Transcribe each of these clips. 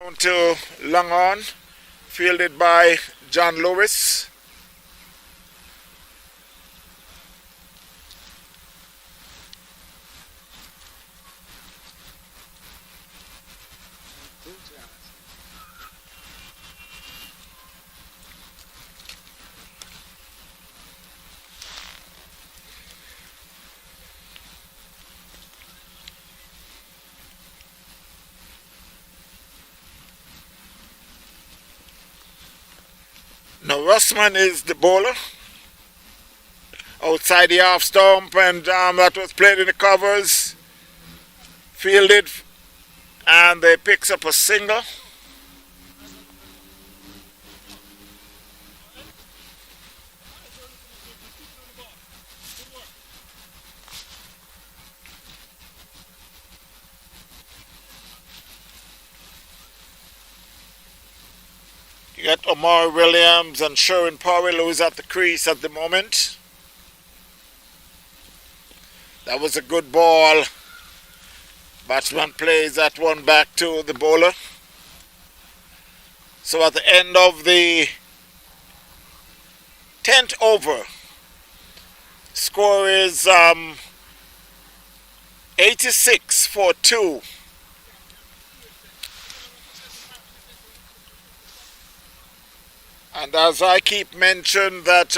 Down to long on, fielded by John Lewis. Now Russman is the bowler outside the half stump, and that was played in the covers, fielded, and they picks up a single. You got Omar Williams and Sherwin Powell, who is at the crease at the moment. That was a good ball. Batsman plays that one back to the bowler. So at the end of the 10th over, score is 86 for 2. And as I keep mentioning that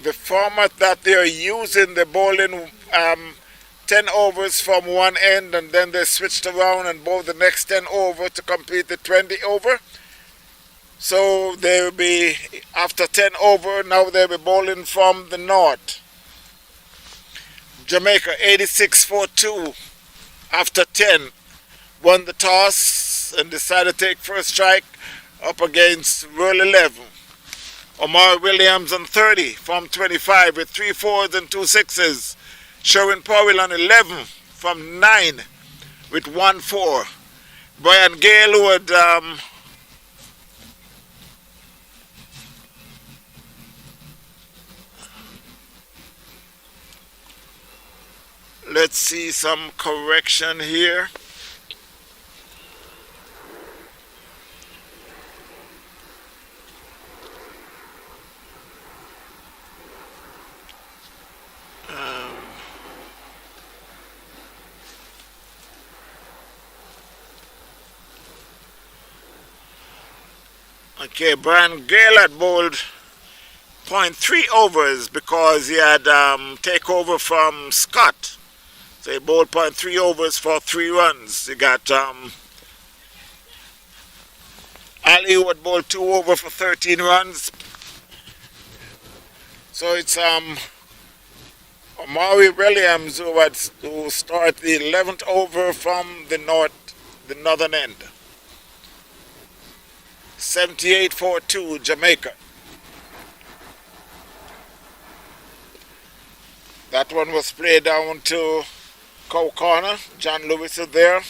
the format that they're using, the bowling 10 overs from one end, and then they switched around and bowled the next 10 over to complete the 20 over. So they will be, after 10 over, now they'll be bowling from the north. Jamaica 86 for 2 after 10. Won the toss and decided to take first strike up against Roll 11. Omar Williams on 30 from 25 with 3 fours and 2 sixes. Sherwin Powell on 11 from 9 with 1 4. Brian Gale would let's see some correction here. Okay, Brian Gale had bowled .3 overs because he had takeover from Scott. So he bowled .3 overs for 3 runs. He got Ali, who had bowled 2 over for 13 runs. So it's Omari Williams who started the 11th over from the northern end. 78 for 2, Jamaica. That one was played down to Cow Corner. John Lewis is there.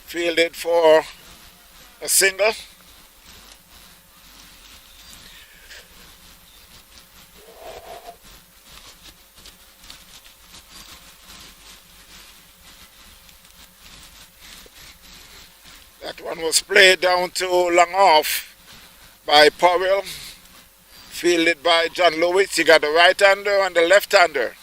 Fielded for a single. That one was played down to long off by Powell, fielded by John Lewis. He got the right-hander and the left-hander.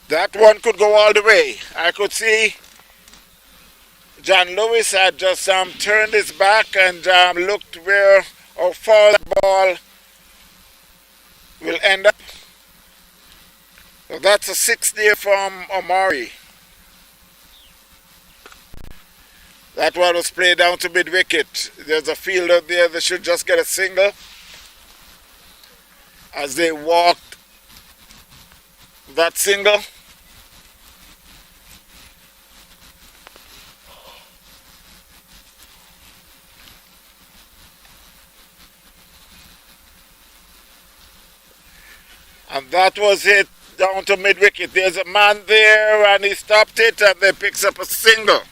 That one could go all the way. I could see John Lewis had just turned his back and looked where how far the ball will end up. So that's a 6 there from Omari. That one was played down to mid-wicket. There's a fielder there that should just get a single. As they walked that single. And that was it down to mid-wicket. There's a man there and he stopped it and they picks up a single.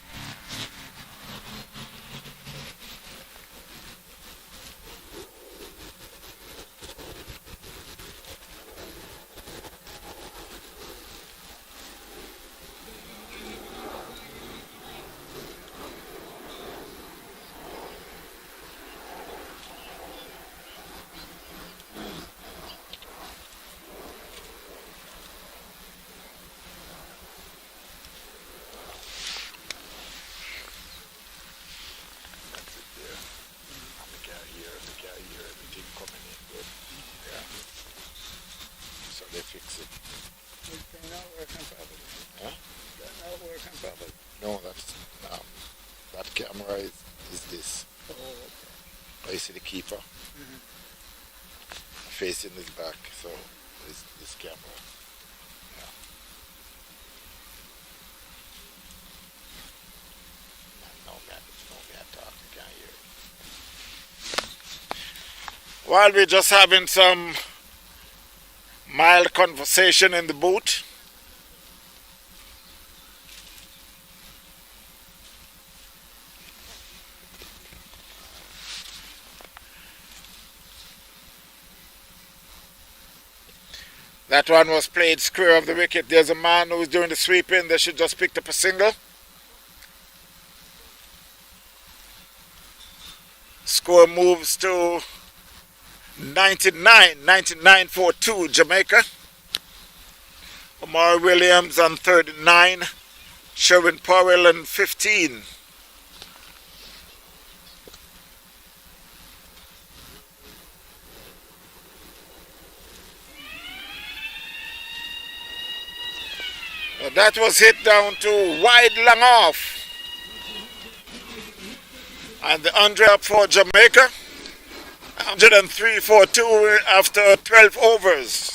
keeper facing his back, so this camera. Yeah. No man talking, can't hear it. While we're just having some mild conversation in the booth, that one was played square of the wicket. There's a man who's doing the sweeping. They should just pick up a single. Score moves to 99 for 2 Jamaica. Omar Williams on 39. Sherwin Powell on 15. That was hit down to wide long off. And the 100 up for Jamaica. 103 for 2 after 12 overs.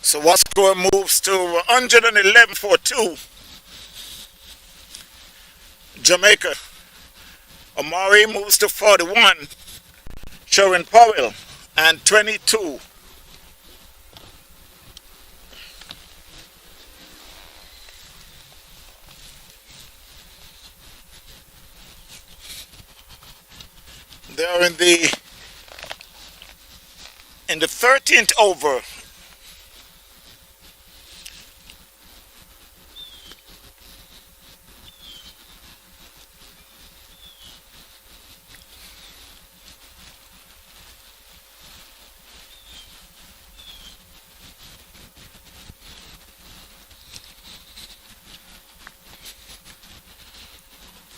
So Wasco moves to 111 for 2. Jamaica. Omari moves to 41. Sharon Powell and 22. They are in the 13th over.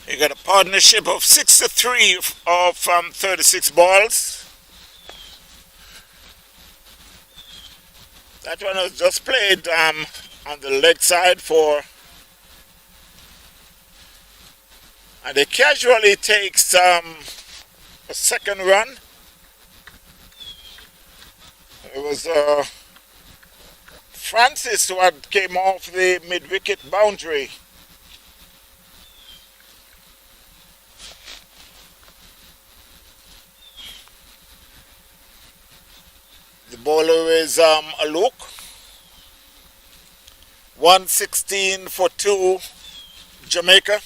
You got a partnership of 63 of 36 balls. That one was just played on the leg side for, and it casually takes a second run. It was Francis who had came off the mid-wicket boundary. The bowler is Aluk. 116 for 2, Jamaica.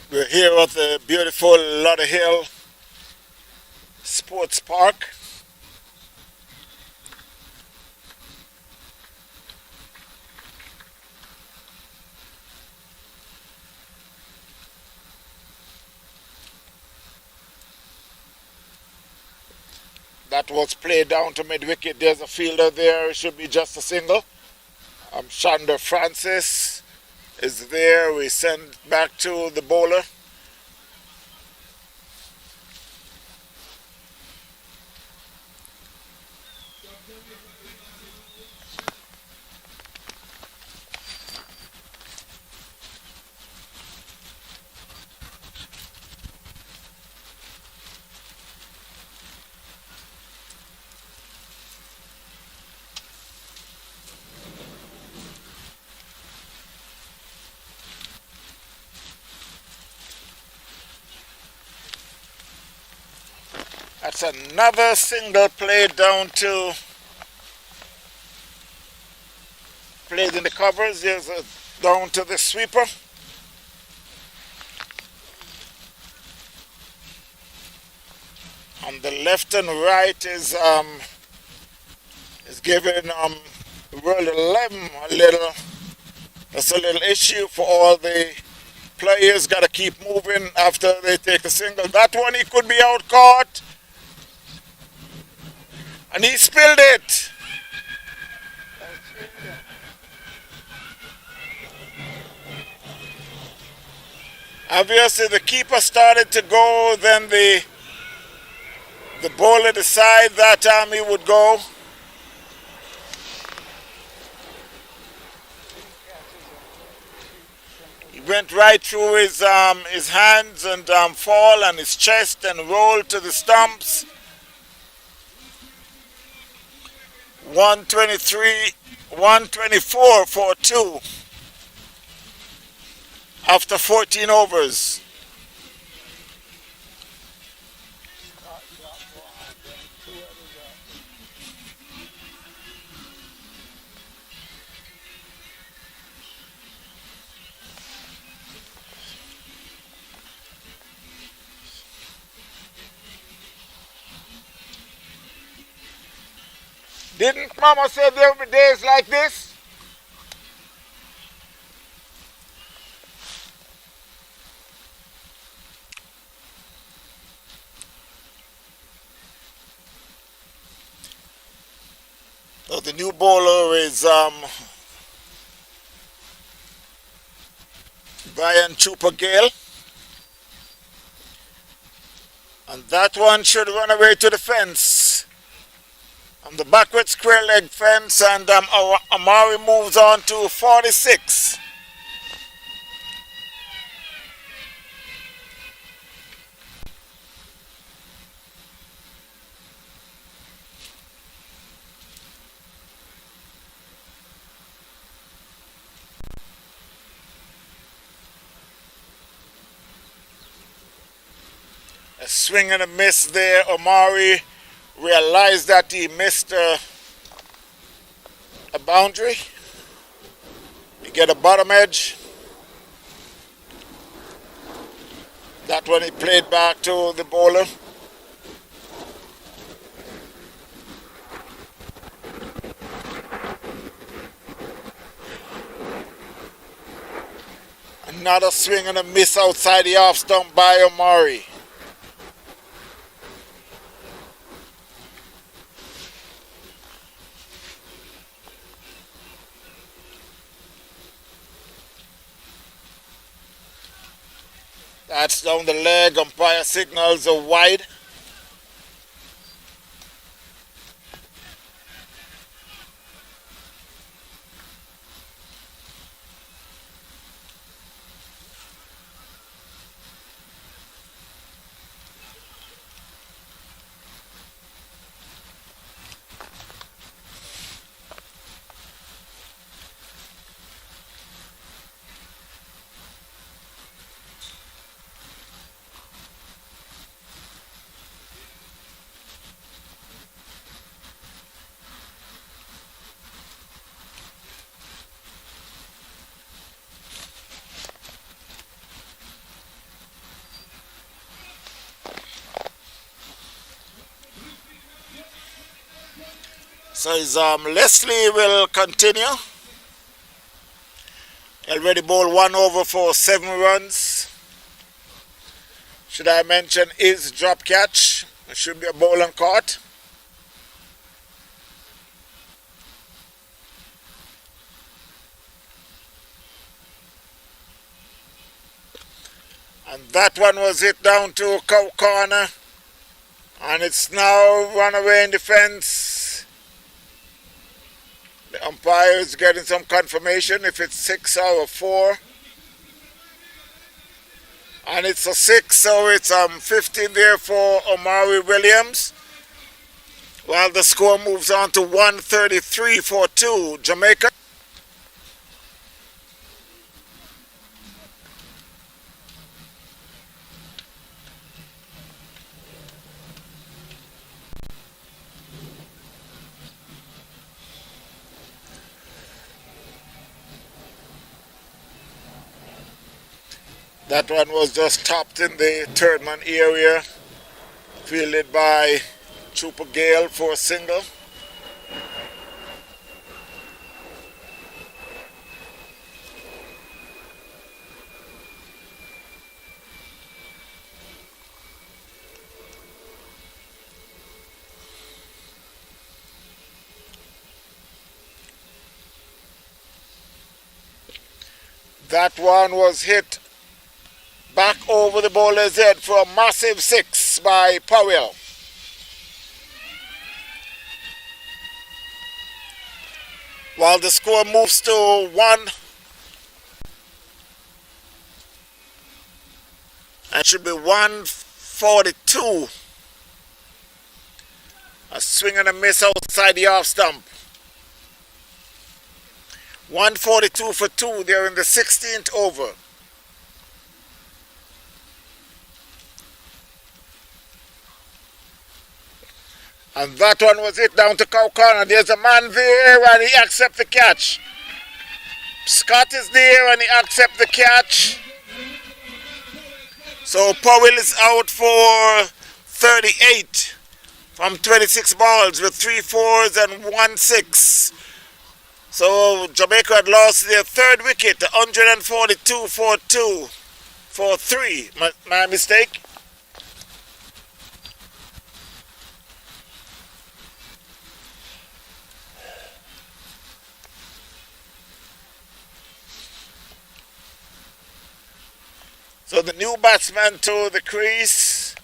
We're here at the beautiful Lauderhill Sports Park. That was played down to mid-wicket. There's a fielder there. It should be just a single. Chandra Francis is there. We send back to the bowler. That's another single played down to, played in the covers. There's a down to the sweeper. On the left and right is giving World 11 that's a little issue for all the players. Got to keep moving after they take a single. That one he could be out caught. And he spilled it. Obviously the keeper started to go, then the bowler decided that time he would go. He went right through his hands and fall on his chest and rolled to the stumps. 124 for 2 after 14 overs. Didn't Mama say there will be days like this? The new bowler is Brian Trooper Gale. And that one should run away to the fence. On the backward square leg fence, and Amari moves on to 46. A swing and a miss there. Amari realized that he missed a boundary. He get a bottom edge. That one he played back to the bowler. Another swing and a miss outside the off stump by Amari. That's down the leg. Umpire signals a wide. So Leslie will continue. Already bowled 1 over for 7 runs. Should I mention his drop catch? It should be a bowl and caught. And that one was hit down to cow corner. And it's now run away in defense. The umpire is getting some confirmation if it's 6 or 4. And it's a 6, so it's 15 there for Amari Williams. While the score moves on to 133 for 2, Jamaica. That one was just topped in the third man area, fielded by Trooper Gale for a single. That one was hit back over the bowler's head for a massive 6 by Powell. While the score moves to 1, it should be 142. A swing and a miss outside the off stump. 142 for 2. They're in the 16th over. And that one was hit down to cow corner. There's a man there and he accepts the catch. Scott is there and he accepts the catch. So Powell is out for 38 from 26 balls with 3 4s and 1 6. So Jamaica had lost their third wicket, 142 for 2 for 3. My mistake. So the new batsman to the crease.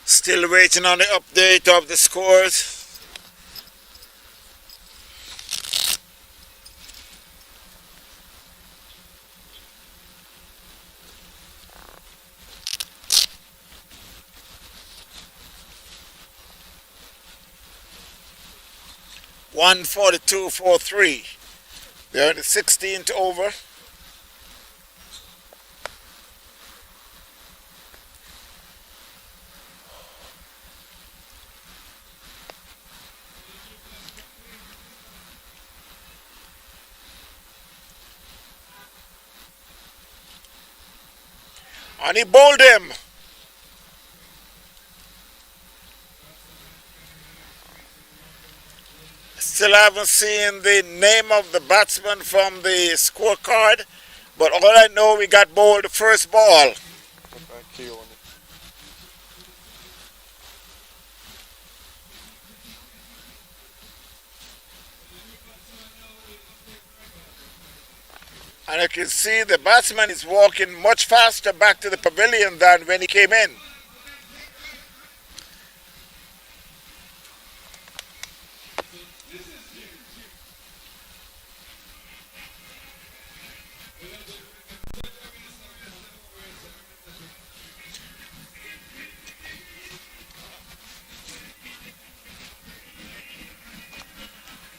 Still waiting on the update of the scores. One 42-43. They're in the 16th over. And he bowled him. Still haven't seen the name of the batsman from the scorecard, but all I know, we got bowled the first ball. And you can see the batsman is walking much faster back to the pavilion than when he came in.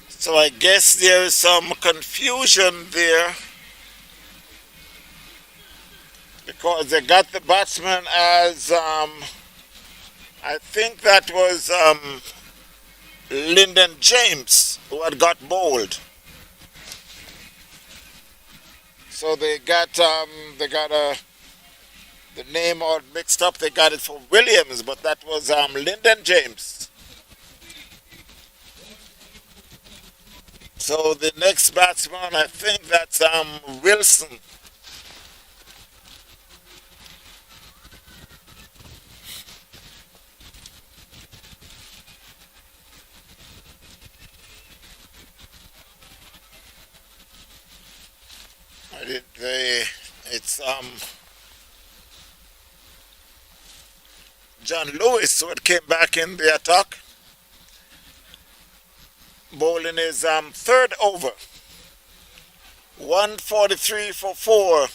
So I guess there is some confusion there, because they got the batsman as, I think that was Lyndon James who had got bowled. So they got the name all mixed up. They got it for Williams, but that was Lyndon James. So the next batsman, I think that's Wilson. It's John Lewis who came back in the attack, bowling his third over. 143 for 4.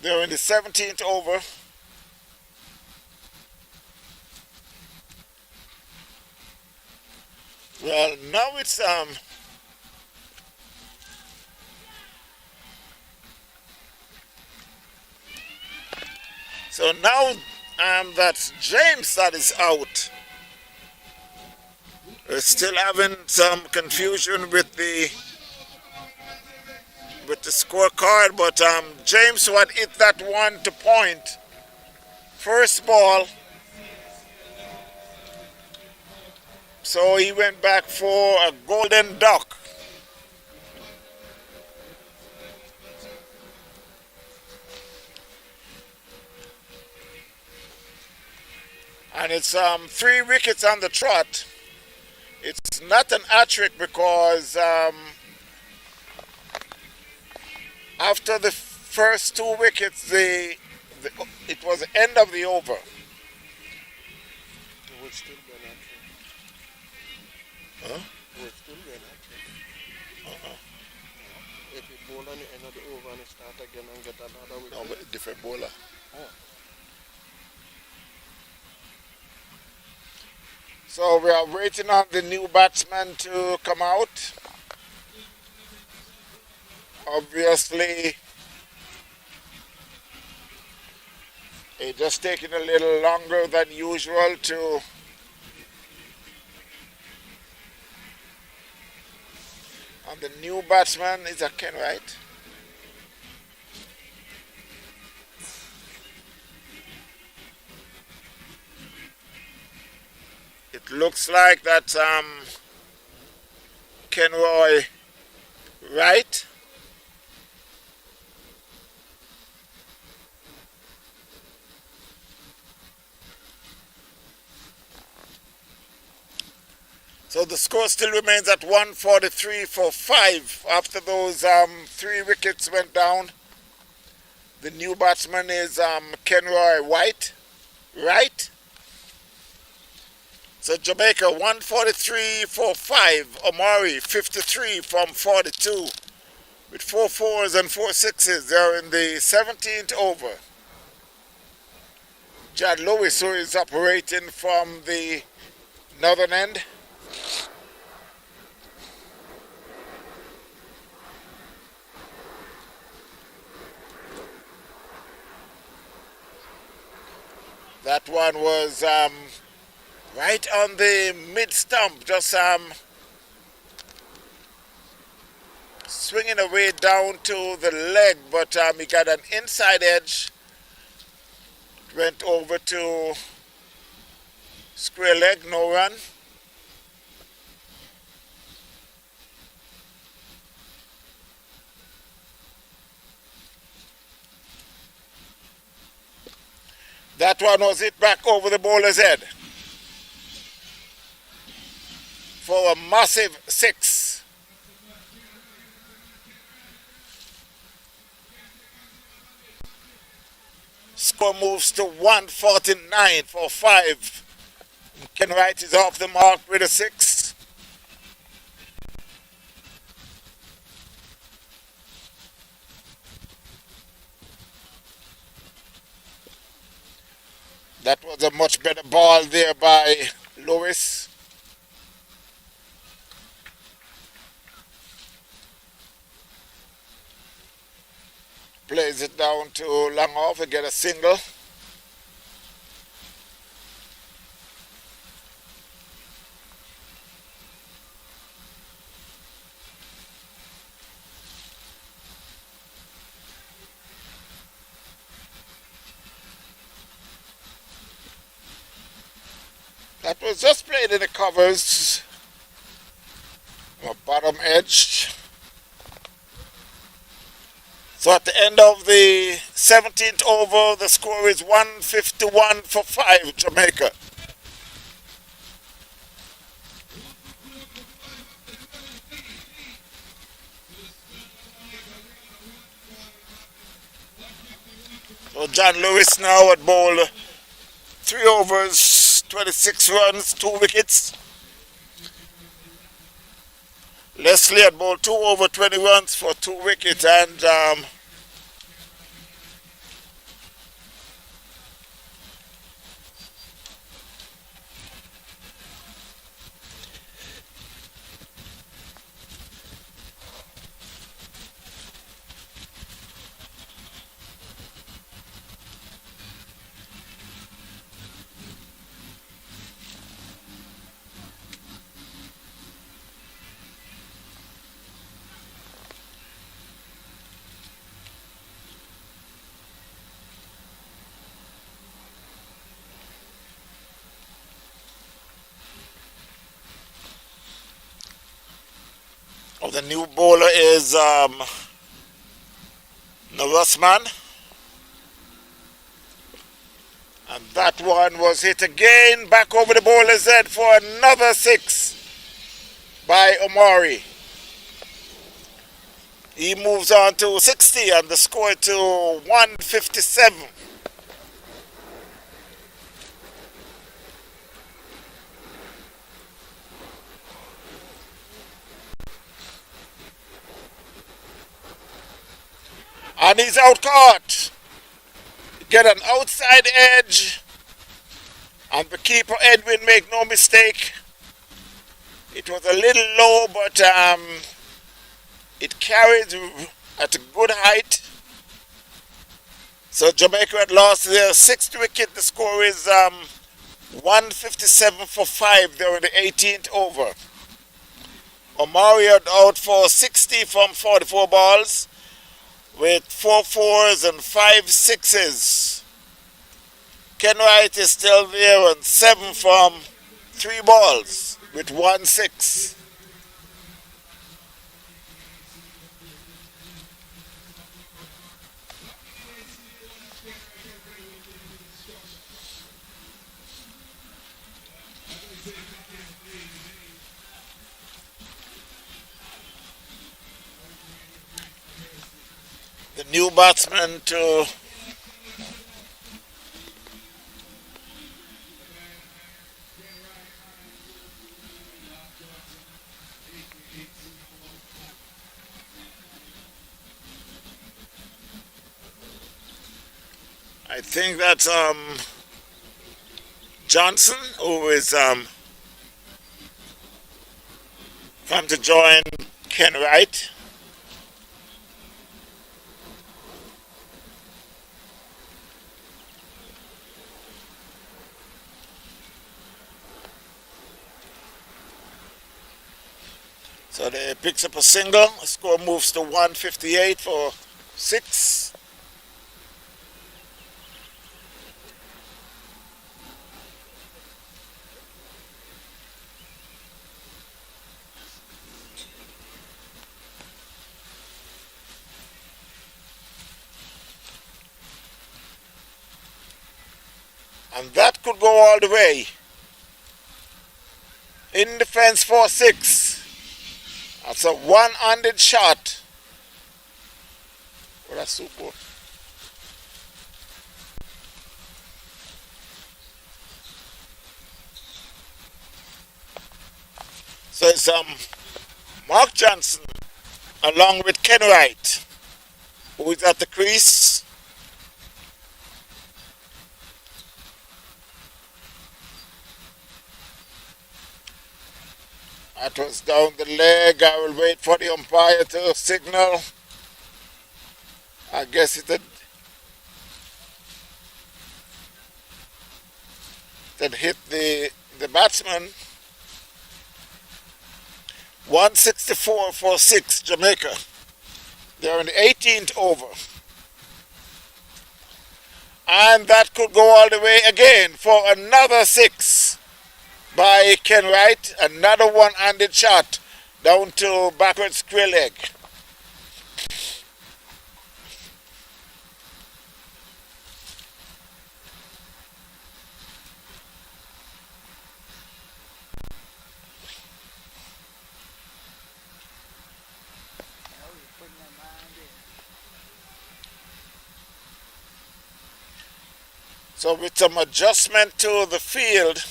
They're in the 17th over. Well, now it's so now that James that is out. We're still having some confusion with the scorecard, but James who had hit that one to point first ball, so he went back for a golden duck. And it's 3 wickets on the trot. It's not an hat-trick because after the first 2 wickets, it was the end of the over. It would still be an hat-trick. Huh? It would still be an hat-trick. If you bowl on the end of the over and you start again and get another wicket. No, but a different bowler. Oh. So we are waiting on the new batsman to come out. Obviously, it's just taking a little longer than usual to and the new batsman is a Ken, right? It looks like that's Kenroy Wright. So the score still remains at 143 for 5 after those 3 wickets went down. The new batsman is Kenroy Wright. So Jamaica 143 for 5. Omari 53 from 42 with 4 fours and 4 sixes. They're in the 17th over. Jad Lewis, who is operating from the northern end. That one was right on the mid stump, just swinging away down to the leg, but he got an inside edge. Went over to square leg, no run. That one was hit back over the bowler's head for a massive 6. Score moves to 149 for 5. Ken Wright is off the mark with a 6. That was a much better ball there by Lewis. Plays it down to long off and get a single. That was just played in the covers, bottom edge. So at the end of the 17th over, the score is 151 for 5, Jamaica. So John Lewis now at bowl 3 overs, 26 runs, 2 wickets. Leslie at bowl 2 over 20 runs for 2 wickets, and the new bowler is Narusman. And that one was hit again, back over the bowler's head for another 6 by Omari. He moves on to 60 and the score to 157. And he's out caught. Get an outside edge. And the keeper, Edwin, make no mistake. It was a little low, but it carried at a good height. So Jamaica had lost their 6th wicket. The score is 157 for 5. They're in the 18th over. Omari out for 60 from 44 balls, with 4 fours and 5 sixes. Ken Wright is still there on 7 from 3 balls with 1-6. The new batsman to I think that's Johnson, who is come to join Ken Wright. So they picks up a single. The score moves to 158 for 6. And that could go all the way. In defense for 6. That's a one-handed shot. Oh, that's super. So it's Mark Johnson along with Ken Wright, who is at the crease. That was down the leg. I will wait for the umpire to signal. I guess it had hit the batsman. 164 for 6, Jamaica. They're in the 18th over. And that could go all the way again for another 6. By Ken Wright, another one-handed shot down to backward square leg. So with some adjustment to the field,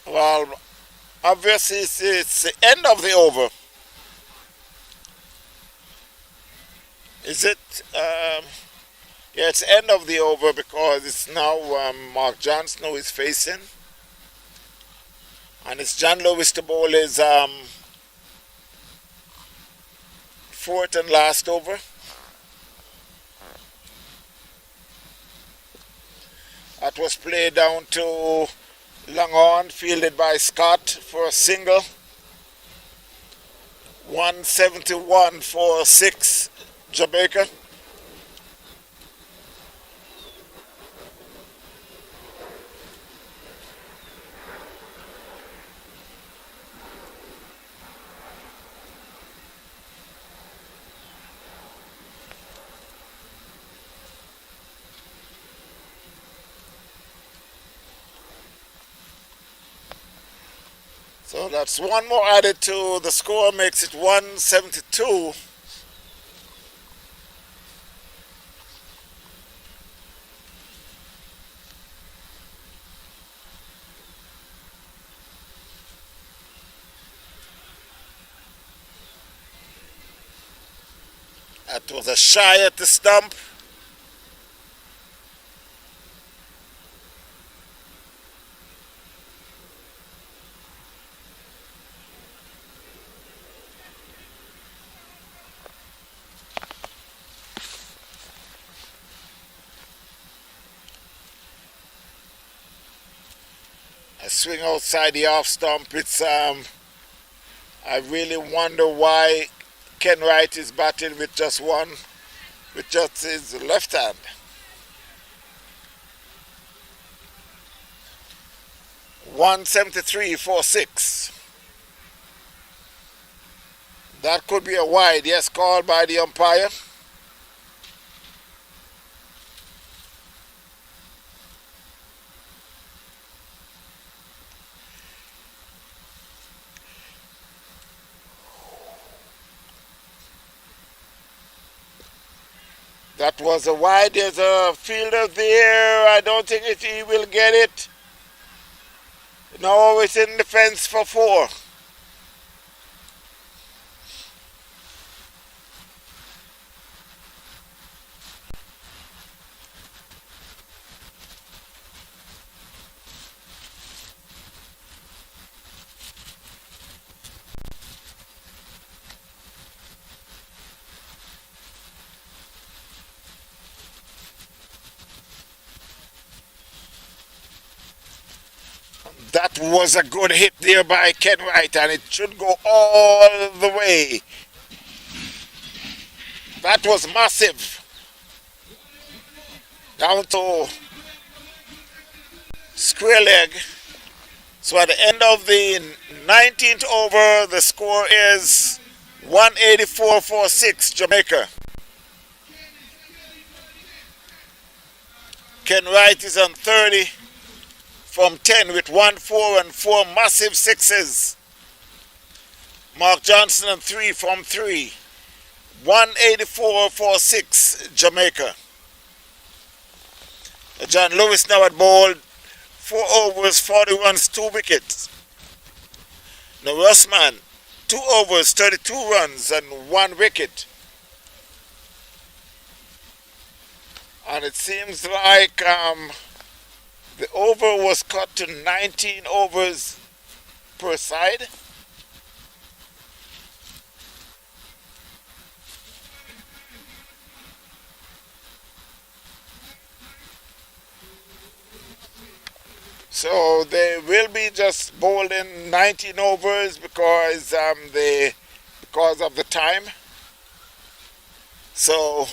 well, obviously it's the end of the over. Is it? Yeah, it's the end of the over because it's now Mark Johnson who is facing. And it's John Lewis to bowl his 4th and last over. That was played down to long on, fielded by Scott for a single. 171 for 6, Jamaica. So that's one more added to the score, makes it 172. That was a shy at the stump. A swing outside the off stump. It's I really wonder why Ken Wright is batting with just his left hand. 173.46. That could be a wide, yes, called by the umpire. That was a wide. There's a fielder there. I don't think he will get it. No, it's in the fence for 4. That was a good hit there by Ken Wright, and it should go all the way. That was massive. Down to square leg. So at the end of the 19th over, the score is 184.46 Jamaica. Ken Wright is on 30 from 10 with 1, 4, and 4 massive sixes. Mark Johnson on 3 from 3. 184.46 Jamaica. John Lewis now at ball. 4 overs, 40 runs, 2 wickets. Now Rossman, 2 overs, 32 runs, and 1 wicket. And it seems like the over was cut to 19 overs per side. So they will be just bowling 19 overs because of the time. So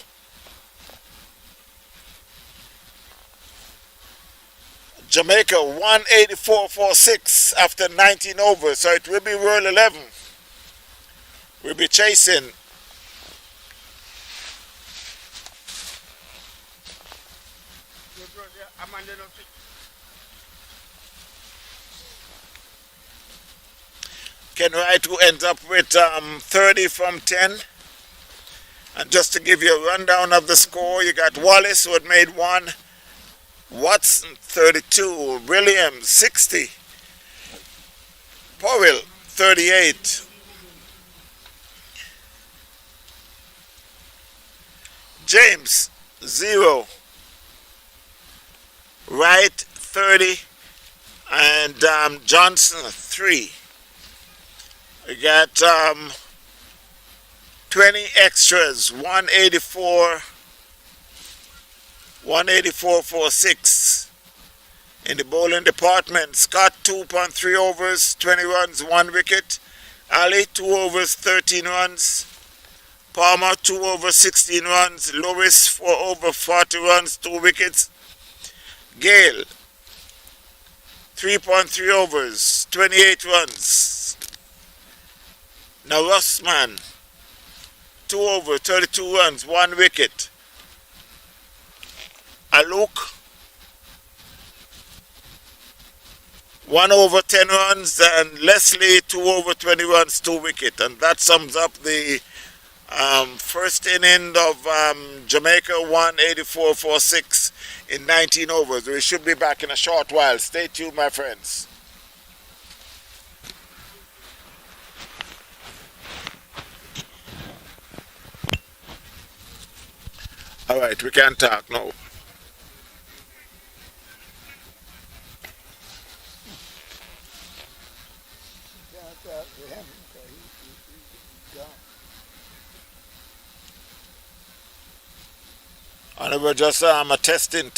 Jamaica 184.46 after 19 overs. So it will be World 11. We'll be chasing. Ken Wright, who ends up with 30 from 10. And just to give you a rundown of the score, you got Wallace, who had made 1. Watson, 32. Williams, 60. Powell, 38. James, 0. Wright, 30. And Johnson, 3. We got 20 extras, 184.46 in the bowling department. Scott 2.3 overs, 20 runs, 1 wicket. Ali 2 overs, 13 runs. Palmer 2 overs, 16 runs. Lewis 4 over, 40 runs, 2 wickets. Gale 3.3 overs, 28 runs. Now Rossman 2 over, 32 runs, 1 wicket. Aluk 1 over, 10 runs, and Leslie 2 over, 20 runs, 2 wicket. And that sums up the first inning of Jamaica 184.46 in 19 overs. We should be back in a short while. Stay tuned, my friends. All right, we can talk now. And we're just testing.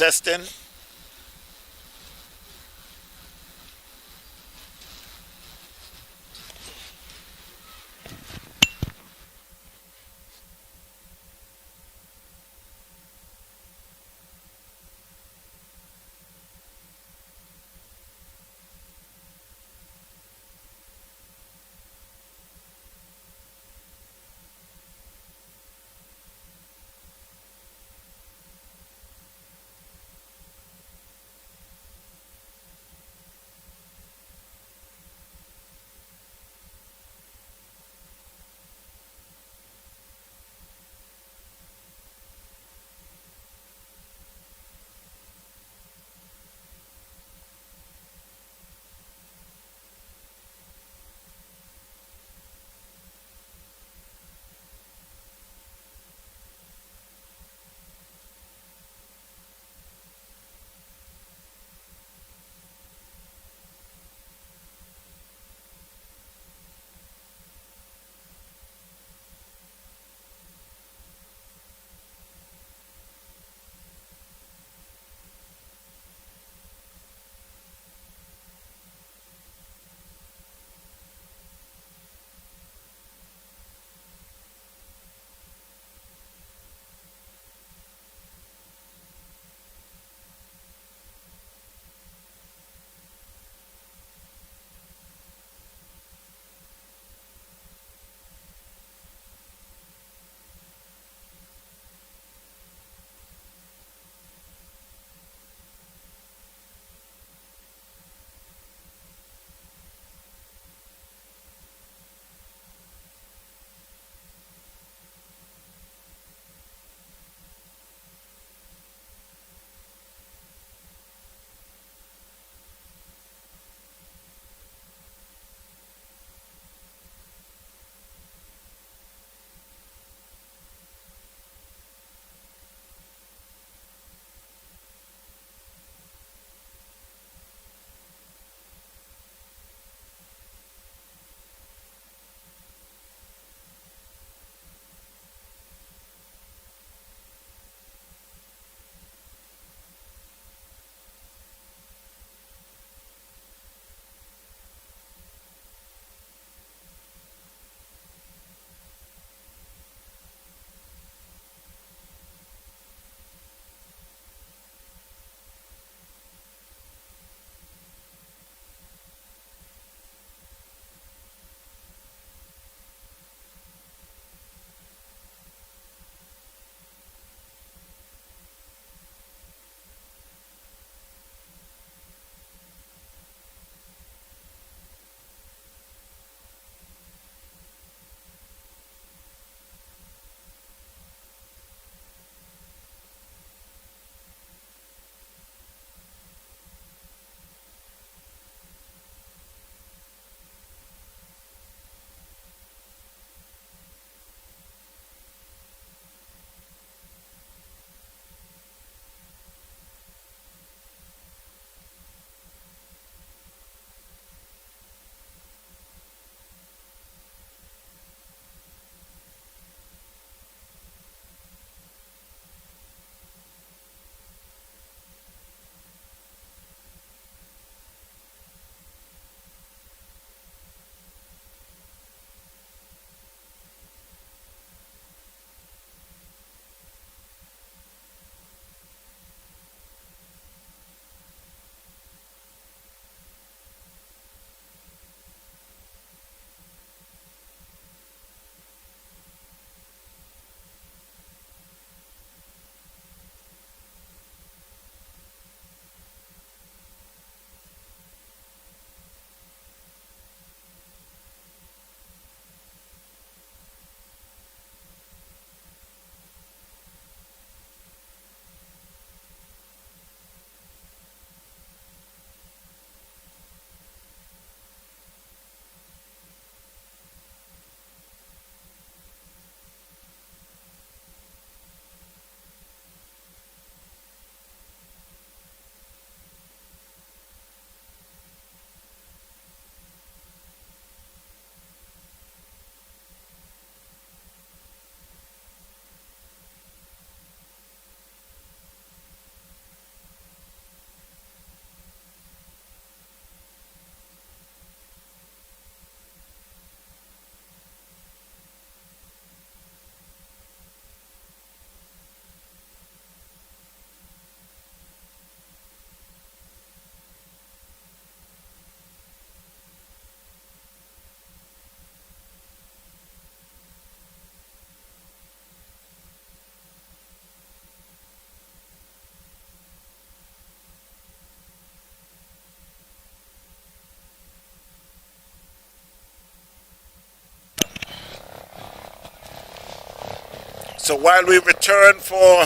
So while we return for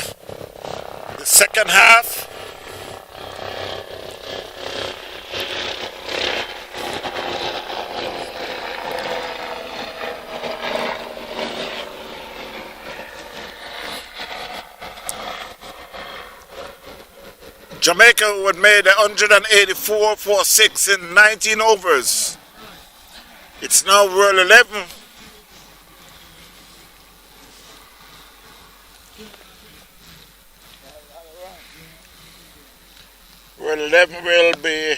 the second half, Jamaica who had made 184 for 6 in 19 overs. It's now World 11. World 11 will be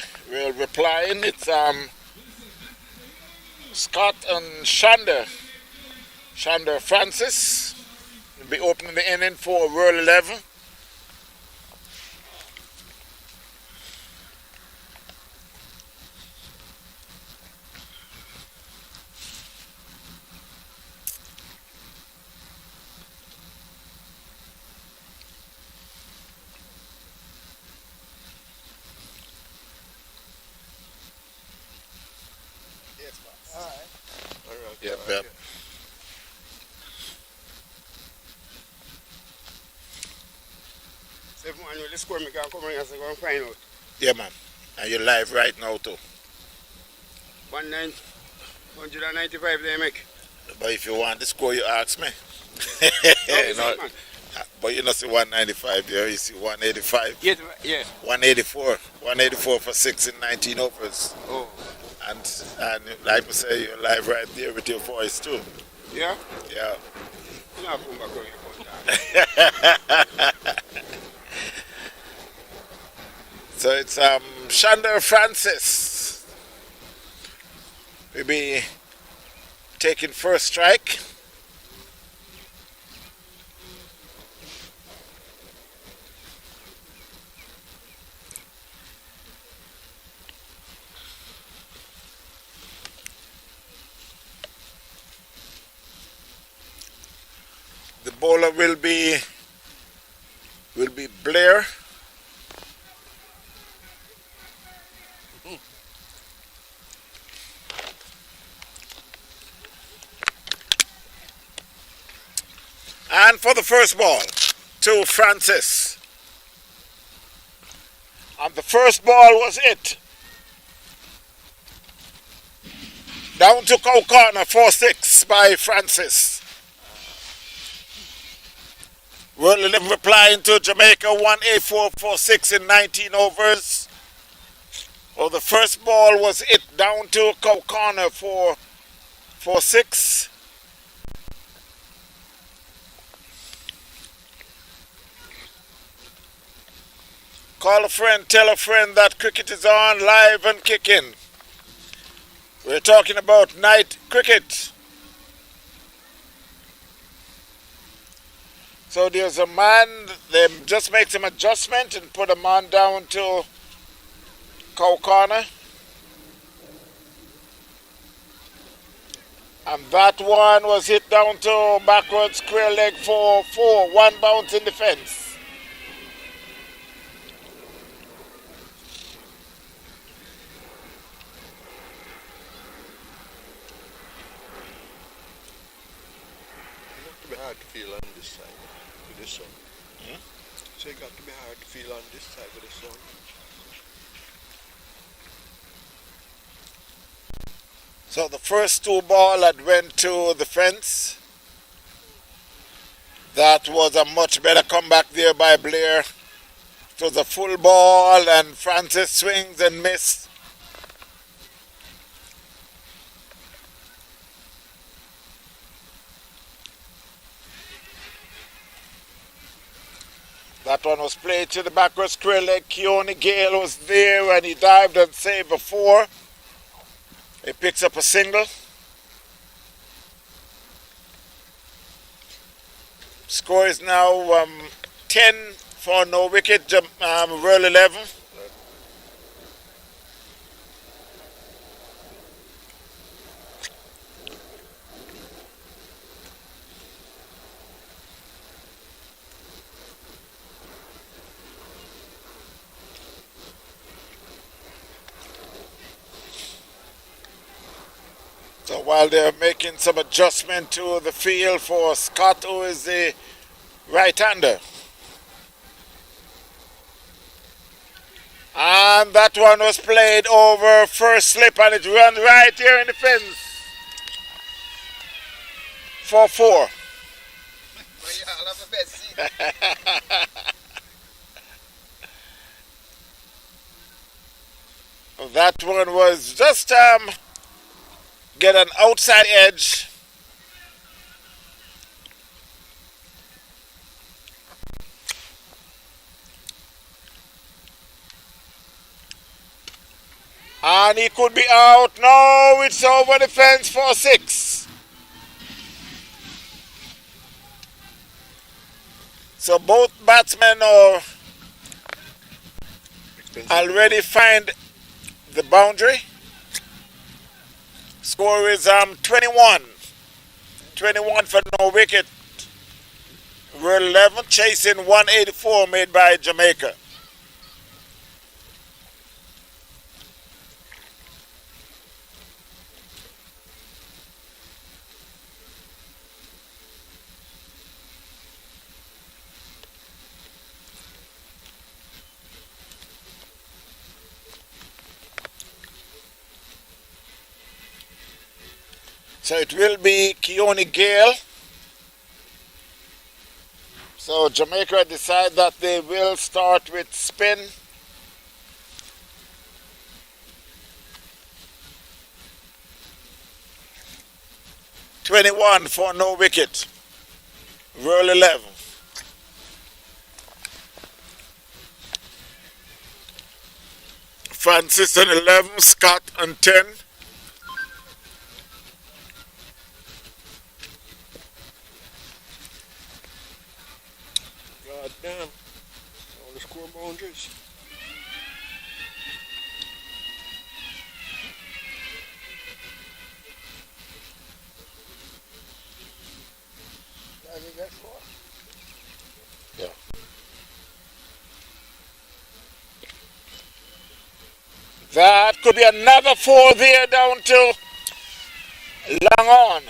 playing. It's Scott and Shander Francis will be opening the inning for World 11. Yep, yep. So if man will score, me can come here and go and find out. Yeah, man. And you're live right now too. 195 they make. But if you want the score, you ask me. No, man. But you don't see 195 there, you see 185. Yes. 184 for 6 in 19 overs. Oh. And like I say, you're live right there with your voice too. Yeah? Yeah. You know, come back here, come down. So it's Shander Francis. We'll be taking first strike. The bowler will be Blair. And for the first ball to Francis. And the first ball was it. Down to cow corner, 4-6 by Francis. World 11 replying to Jamaica, 184 for 6 in 19 overs. Well, the first ball was it down to cow corner for 4-6. Call a friend, tell a friend that cricket is on, live and kicking. We're talking about night cricket. So there's a man, they just make some adjustment and put a man down to cow corner. And that one was hit down to backward square leg for 4, 1 bounce in the fence. It got to be hard to feel on this side with the sun. So it got to be hard to feel on this side with the sun. So the first 2 ball that went to the fence. That was a much better comeback there by Blair. It was a full ball and Francis swings and missed. That one was played to the backward square leg. Keone Gale was there and he dived and saved a 4. He picks up a single. Score is now 10 for no wicket, World 11. So So while they're making some adjustment to the field for Scott, who is the right-hander. And that one was played over first slip, and it ran right here in the fence. 4-4. That one was just get an outside edge. And he could be out. No, it's over the fence for 6. So both batsmen are already find the boundary. Score is 21. 21 for no wicket. We're 11, chasing 184 made by Jamaica. So it will be Keone Gale. So Jamaica decide that they will start with spin. (21) for no wicket. Roll 11. Francis on 11, Scott on 10. God damn. On the score boundaries. I think that's 4. Yeah. That could be another 4 there down to long on.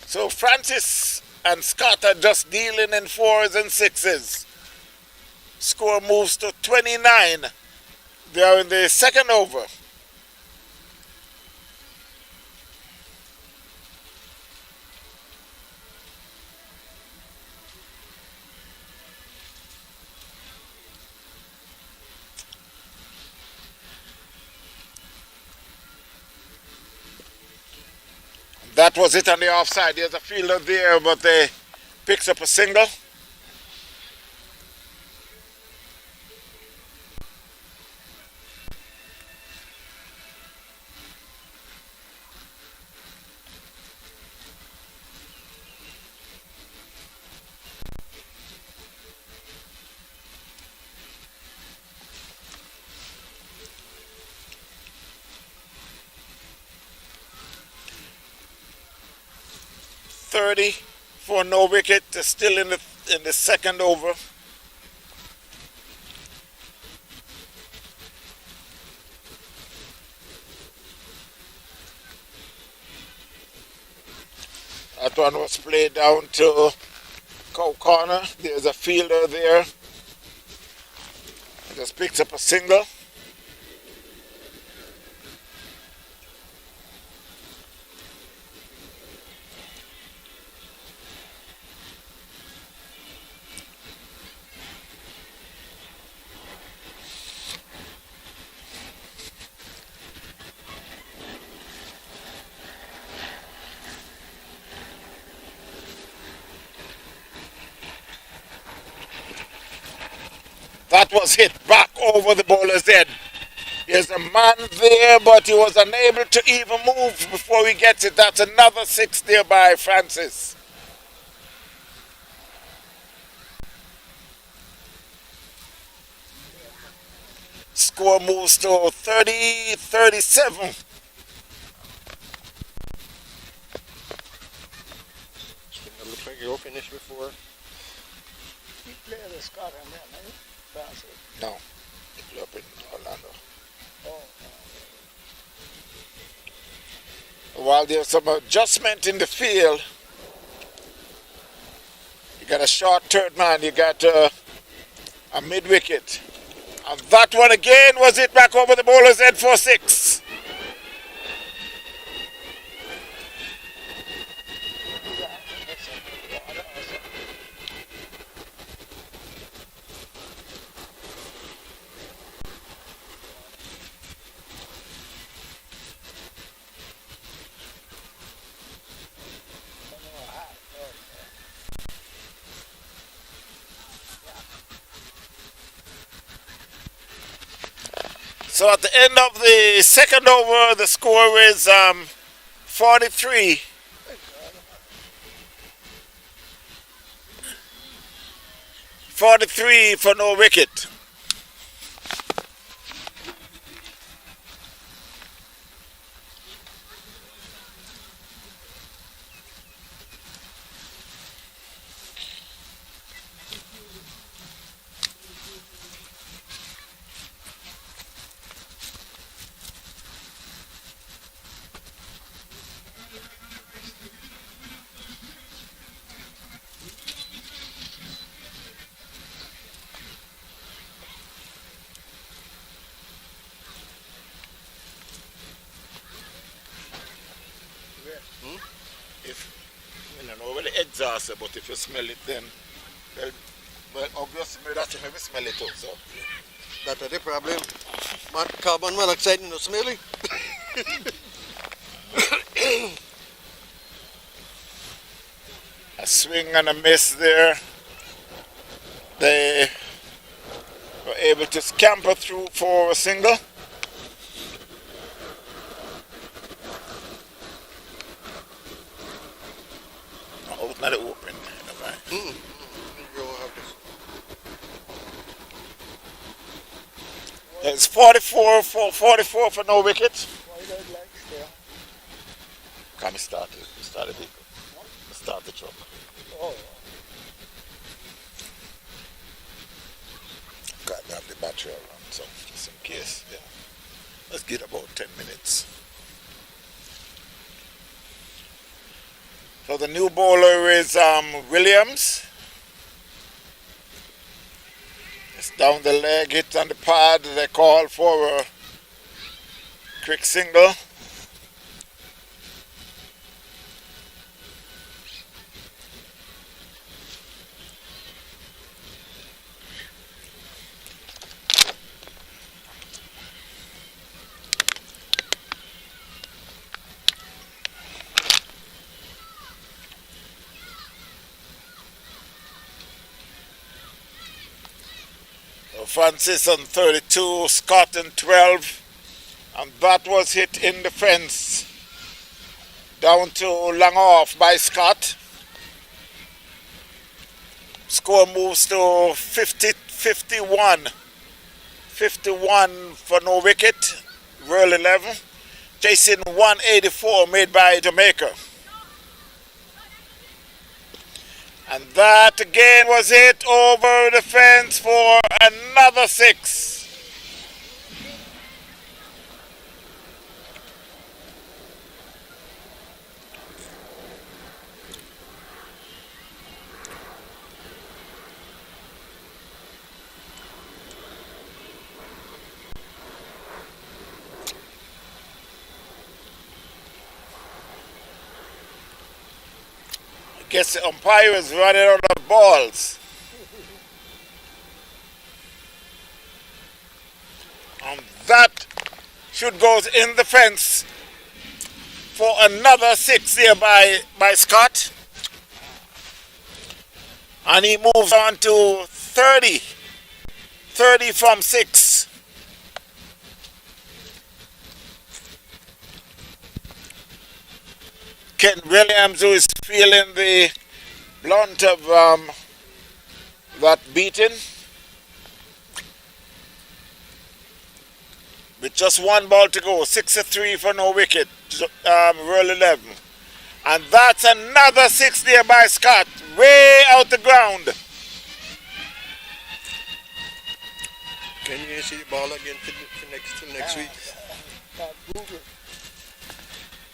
So Francis and Scott are just dealing in 4s and 6s. Score moves to 29. They are in the second over. That was it on the offside. There's a fielder there, but they picks up a single. .30 for no wicket. They're still in the second over. That one was played down to Cow Corner. There's a fielder there. Just picks up a single. That was hit back over the bowler's head. There's a man there, but he was unable to even move before he gets it. That's another 6 there by Francis. Score moves to 30-37. It looks like you'll finish before. He played the Scott on that, right? Francis. No. Up in Orlando. While there's some adjustment in the field, you got a short third man, you got a mid wicket. And that one again was it back over the bowler's head for 6. So at the end of the second over, the score is 43. 43 for no wicket. Exhausted, but if you smell it, then well, obviously that you never smell it also. That's the problem. Carbon monoxide no smelly. A swing and a miss there. They were able to scamper through for a single. Not open. It's 44 for no wicket. Can we start it? Start the vehicle. Start the truck. Oh. Got to have the battery around, so just in case. Yeah. Let's get about 10 minutes. So the new bowler is Williams. It's down the leg, hit on the pad. They call for a quick single. Francis on 32, Scott on 12, and that was hit in the fence down to long off by Scott. Score moves to 51 for no wicket, World 11, chasing 184 made by Jamaica. And that again was hit over the fence for another 6. I guess the umpire is running out of balls. And that should go in the fence for another 6 here by Scott. And he moves on to 30 from 6. Ken Williams, who is feeling the blunt of that beating, with just 1 ball to go, 6-3 for no wicket, World 11. And that's another 6 there by Scott, way out the ground. Can you see the ball again till next week?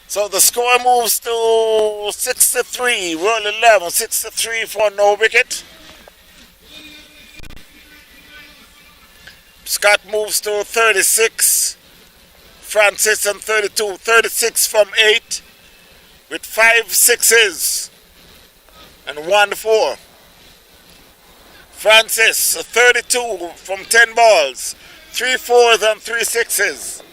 So the score moves to 63, roll 11, 63 for no wicket. Scott moves to 36, Francis on 32, 36 from 8 with 5 sixes and 1 4. Francis 32 from 10 balls, 3 fours and 3 sixes.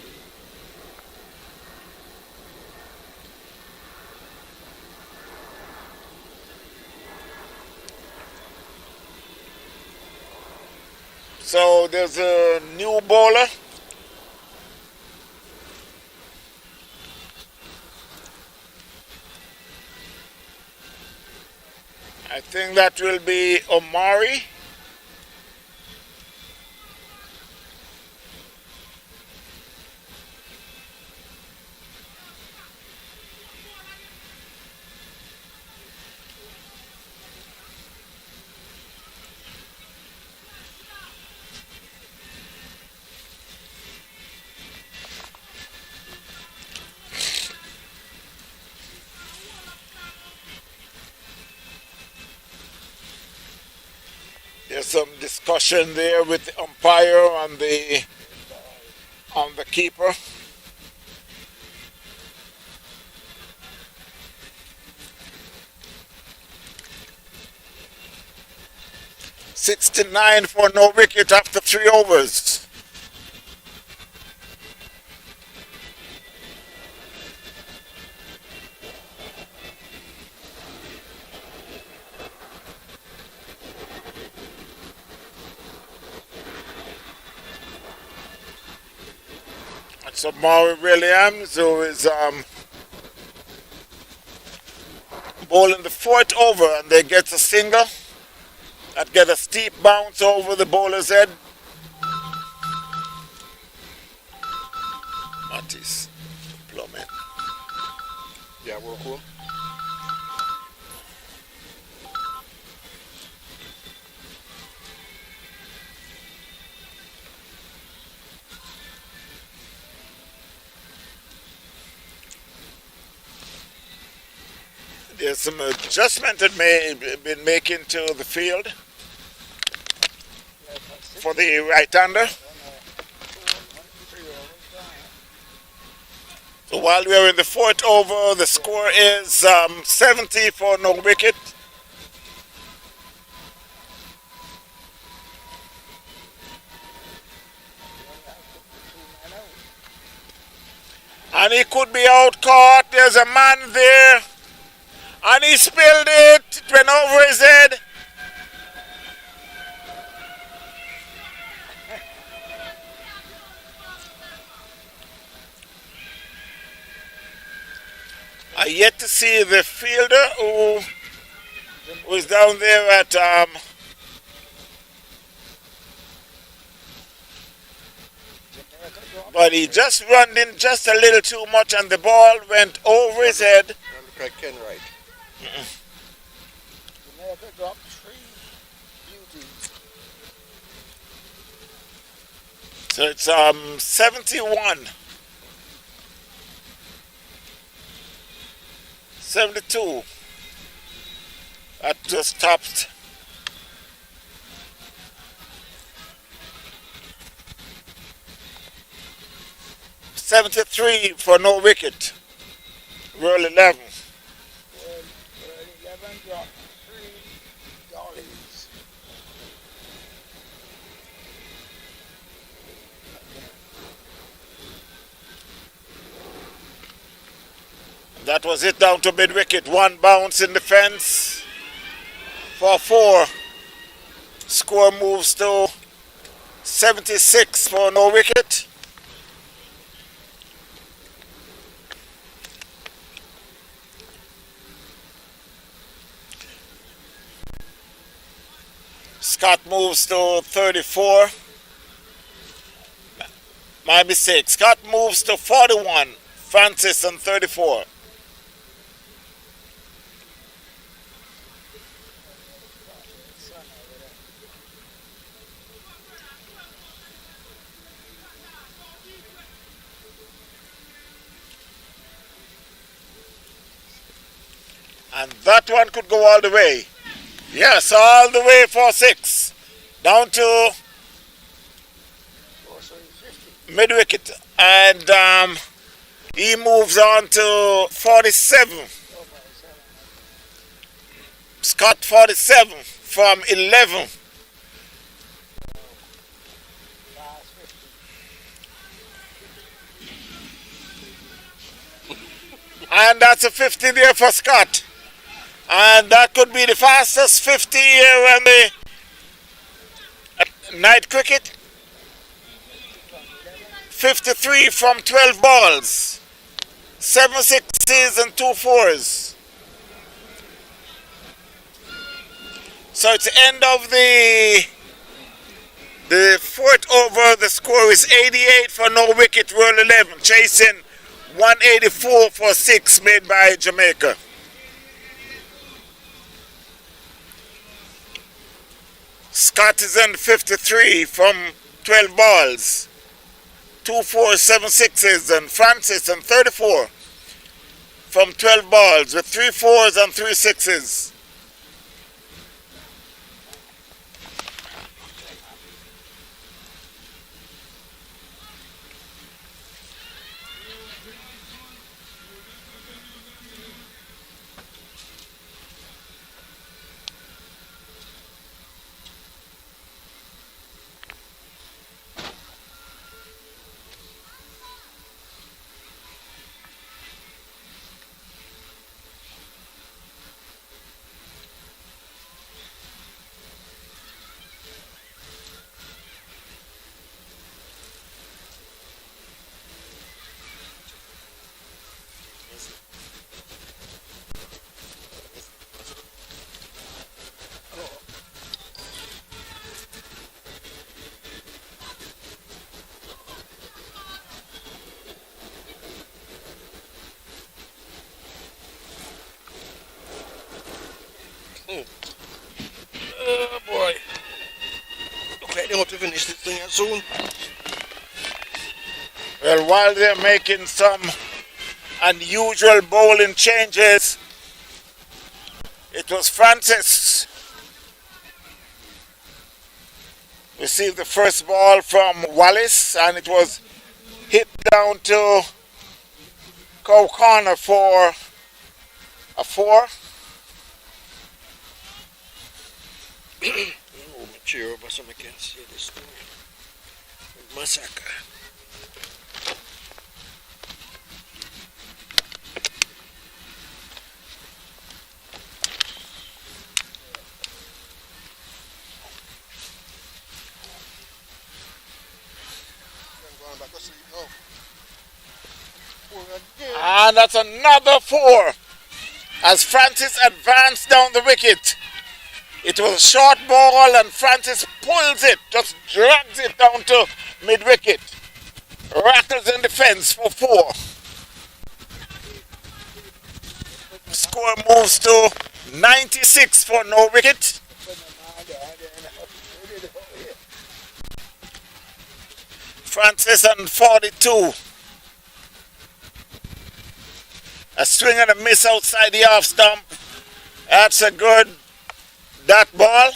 So there's a new bowler. I think that will be Omari. There's some discussion there with the umpire on the keeper. $69 for no wicket after 3 overs. So Maury Williams, who is bowling the 4th over, and they get a single that get a steep bounce over the bowler's head. Mattis, Plummet. Yeah, we're cool. There's some adjustment that may have been making to the field for the right-hander. So while we are in the 4th over, the score is 70 for no wicket. And he could be out caught. There's a man there. And he spilled it. It went over his head. I yet to see the fielder who was down there at but he just ran in just a little too much and the ball went over his head. Look like Ken Wright. Jamaica dropped 3 beauties. So it's 71. 72. That just topped. $73 for no wicket. Roll 11. Well, 11 dropped 3 dollies. That was it down to mid wicket. 1 bounce in the fence for 4. Score moves to 76 for no wicket. Scott moves to 34. My mistake. Scott moves to 41. Francis on 34. And that one could go all the way. Yes, all the way for 6. Down to Oh, so he's 50. mid wicket. And he moves on to 47. Oh, my son. Scott 47 from 11. Last 50. And that's a 50 there for Scott. And that could be the fastest 50 here in the night cricket. 53 from 12 balls. 7 sixes and 2 fours. So it's the end of the fourth over. The score is 88 for no wicket, World 11, chasing 184 for 6 made by Jamaica. Scott is in 53 from 12 balls. 2 4s, 7 6s, and Francis in 34 from 12 balls with 3 4s and 3 6s. Oh boy. Look like they want to finish this thing soon. Well, while they're making some unusual bowling changes, it was Francis received the first ball from Wallace, and it was hit down to Cow Corner for a 4. Oh, my chair over so I can't see this thing. Massacre. Going back to sleep now. Four again. And that's another 4 as Francis advanced down the wicket. It was a short ball and Francis pulls it, just drags it down to mid-wicket. Rattles in the fence for 4. Score moves to 96 for no wicket. Francis on 42. A swing and a miss outside the off stump. That's a good dot ball.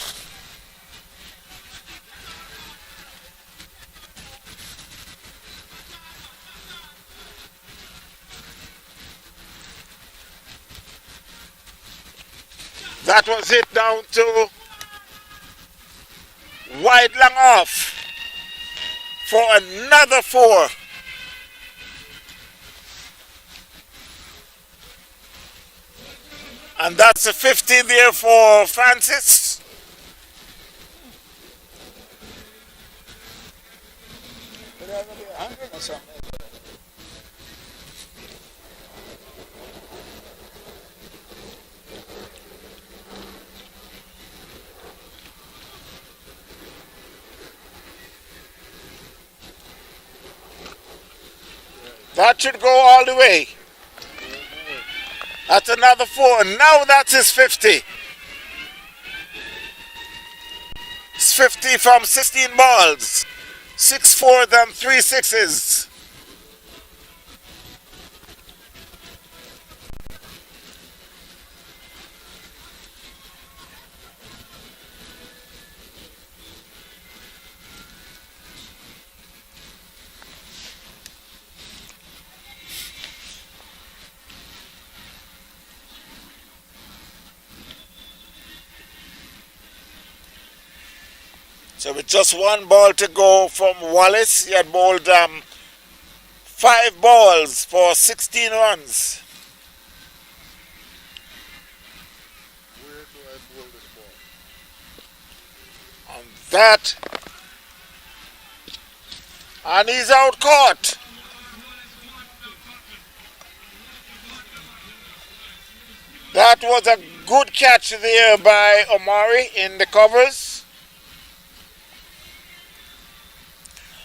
That was hit down to wide long off for another 4. And that's a 50 there for Francis. But they're going to be 100 or something. That should go all the way. That's another 4. Now that's his 50. It's 50 from 16 balls. 6 4s and 3 6s. So with just one ball to go from Wallace, he had bowled 5 balls for 16 runs. Where do I bowl this ball? And that, and he's out caught. That was a good catch there by Omari in the covers.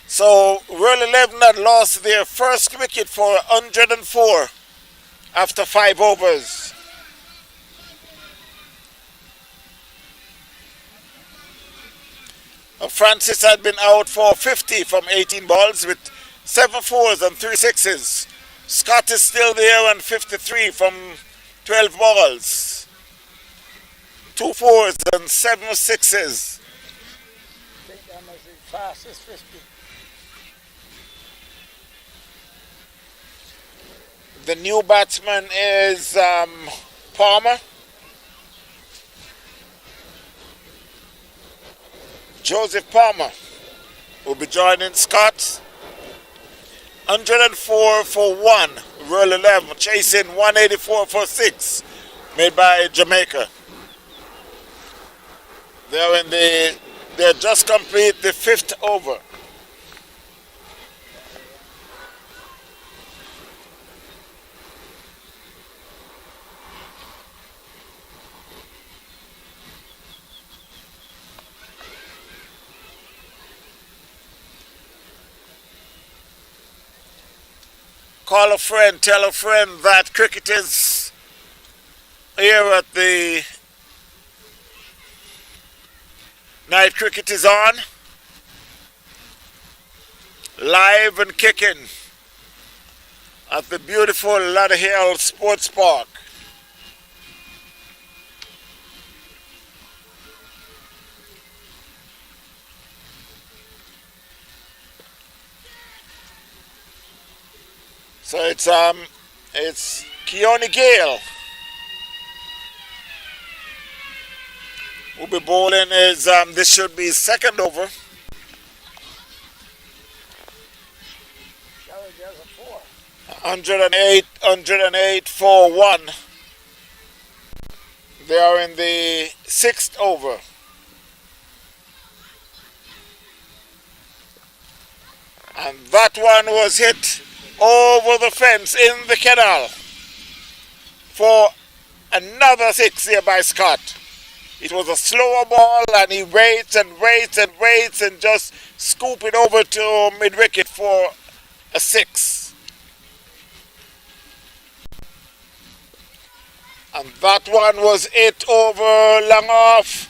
So Royal 11 had lost their first wicket for 104 after 5 overs. Francis had been out for 50 from 18 balls with 7 fours and 3 sixes. Scott is still there on 53 from 12 balls. 2 fours and 7 sixes. I think that must be fastest 50. The new batsman is Palmer. Joseph Palmer will be joining Scott. 104 for 1. Royal 11 chasing 184 for 6. Made by Jamaica. They just complete the 5th over. Call a friend, tell a friend that cricket is here at the night cricket is on. Live and kicking at the beautiful Lauderhill Sports Park. So it's Keone Gale who'll be bowling is this should be 2nd over. That was just a 4. 108 for 1. They are in the 6th over. And that one was hit over the fence in the canal for another 6 here by Scott. It was a slower ball and he waits and waits and waits and just scoop it over to mid-wicket for a 6. And that one was hit over long off,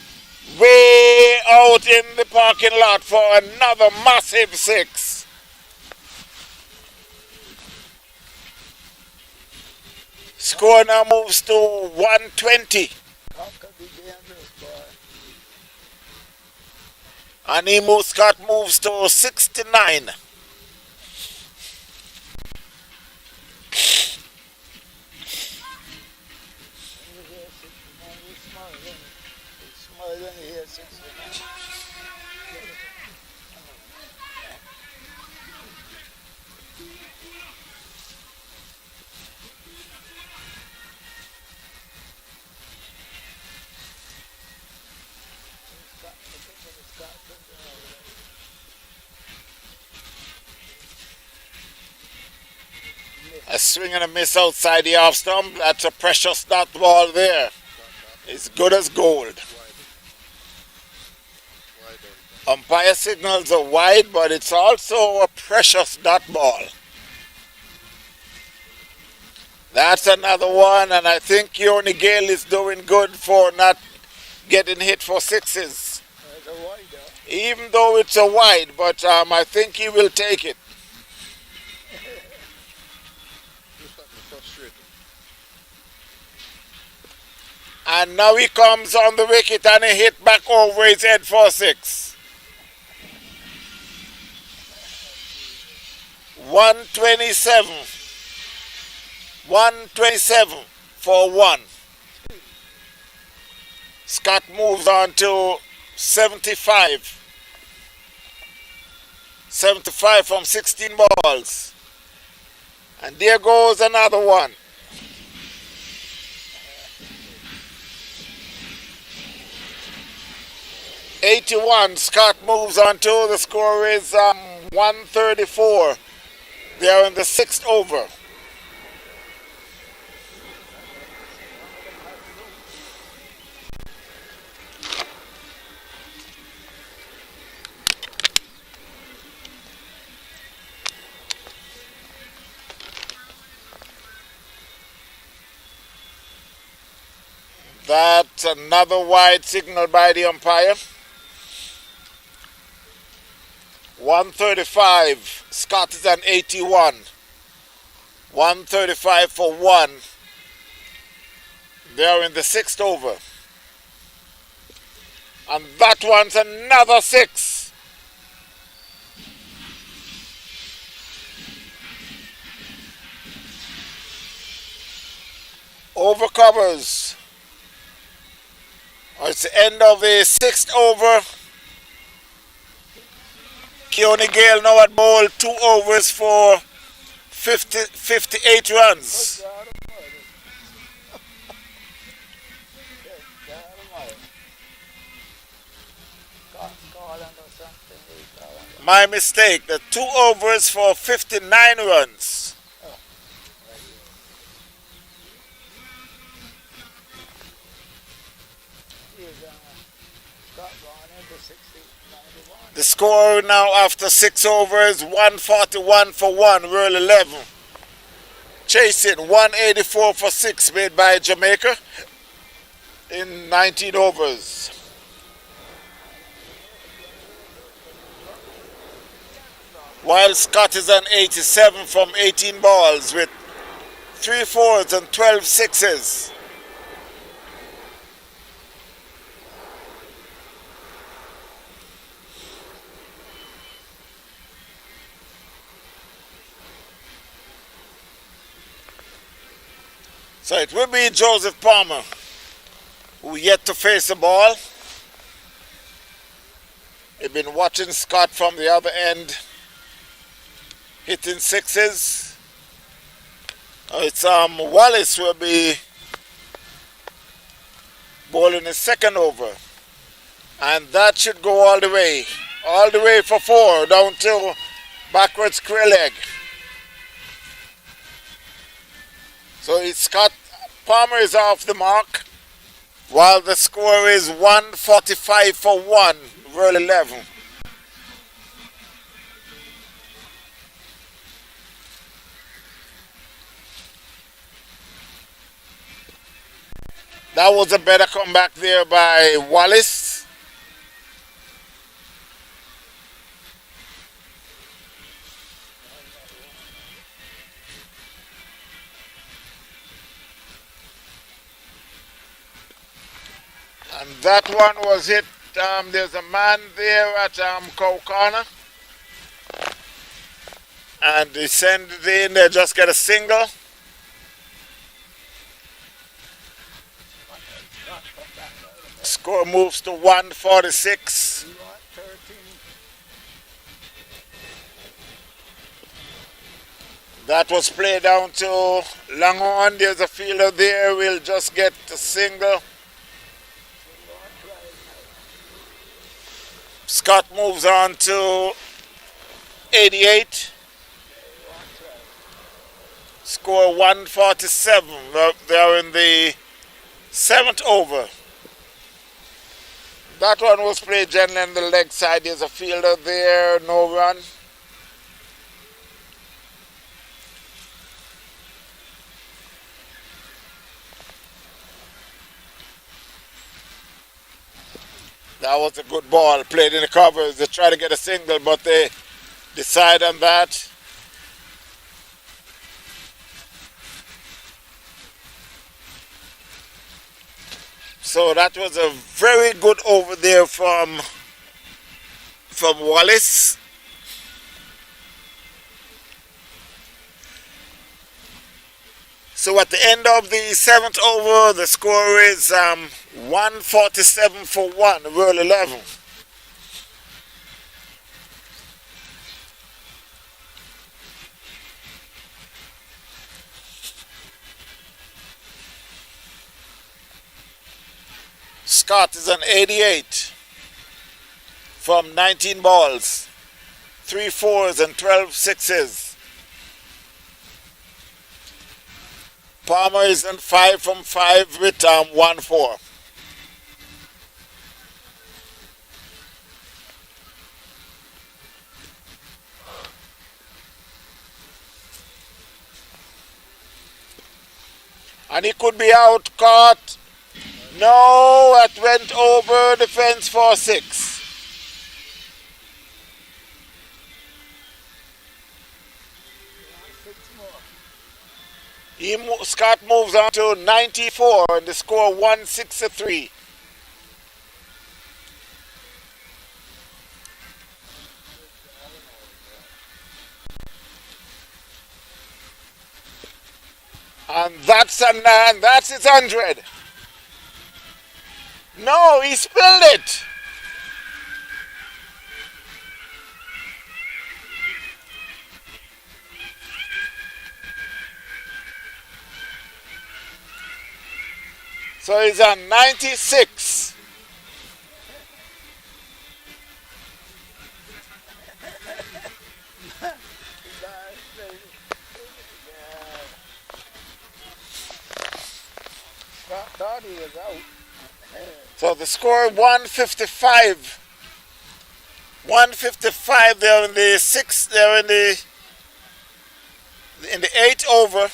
way out in the parking lot for another massive 6. Score now moves to 120. How could be dangerous, boy? And Scott moves to 69. It's smaller than here, 69. A swing and a miss outside the off stump. That's a precious dot ball there. It's good as gold. Umpire signals are wide, but it's also a precious dot ball. That's another one, and I think Keone Gale is doing good for not getting hit for 6s. It's a wide, Even though it's a wide, but I think he will take it. And now he comes on the wicket and he hit back over his head for 6. 127. 127 for 1. Scott moves on to 75. 75 from 16 balls. And there goes another one. '81, Scott moves on to. The score is 134. They are in the 6th over. That's another wide signal by the umpire. 135, Scott is on 81. 135 for 1. They are in the 6th over. And that one's another 6. Over covers. It's the end of the 6th over. Keone Gale now at ball, 2 overs for 58 runs. My mistake, the 2 overs for 59 runs. The score now after 6 overs, 141 for 1, rule 11. Chasing 184 for 6 made by Jamaica in 19 overs. While Scott is on 87 from 18 balls with 3 4s and 12 6s. So it will be Joseph Palmer, who yet to face the ball. He's been watching Scott from the other end, hitting 6s. It's Wallace will be bowling his 2nd over. And that should go all the way for 4, down to backwards square leg. So it's Scott Palmer is off the mark, while the score is 145 for 1, rule 11. That was a better comeback there by Wallace. And that one was hit. There's a man there at Cow Corner. And they send it in, they just get a single. Score moves to 146. That was played down to long on. There's a fielder there. We'll just get a single. Scott moves on to 88. Score 147. They're in the 7th over. That one was played gently on the leg side. There's a fielder there, no run. That was a good ball, played in the covers. They try to get a single, but they decide on that. So that was a very good over there from Wallace. So at the end of the 7th over, the score is 147 for 1, rule 11. Scott is an 88 from 19 balls, 3 fours and 12 sixes. Palmer is on 5 from 5 with 1 4. And he could be out, caught. No, it went over the fence for 6. Scott moves on to 94 and the score 163. And that's his 100. No, he spilled it. So he's on 96. Thought he was out. So the score 155. 155. They're in the 6. They're in the 8 over.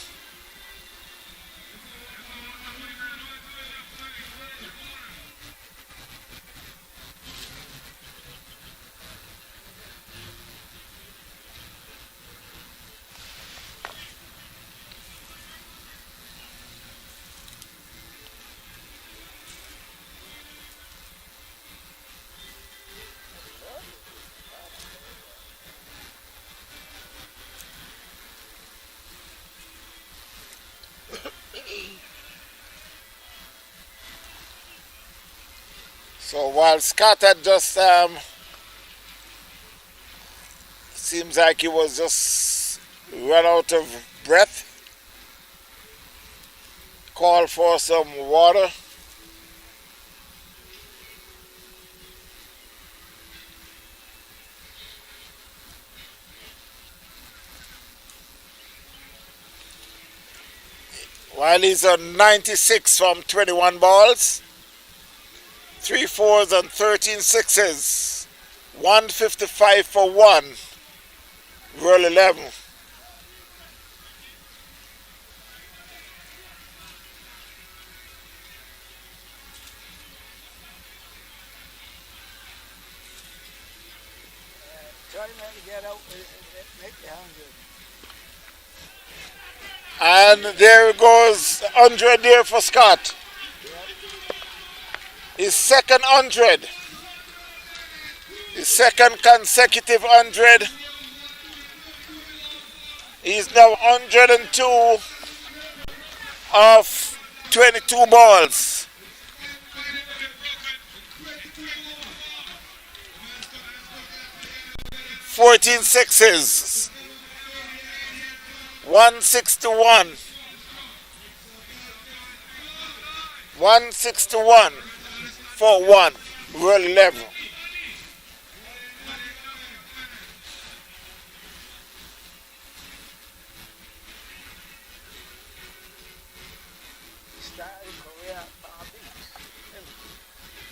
So while Scott had just seems like he was just run out of breath, called for some water. While he's on 96 from 21 balls, 3 fours and 13 sixes, 155 for 1, roll 11. Try not to get out and make the 100. And there goes 100 there for Scott. His second 100. His second consecutive 100. He's now 102 of 22 balls. Fourteen sixes. 161. 161 for 1. Roll 11. Started career at Palm Beach.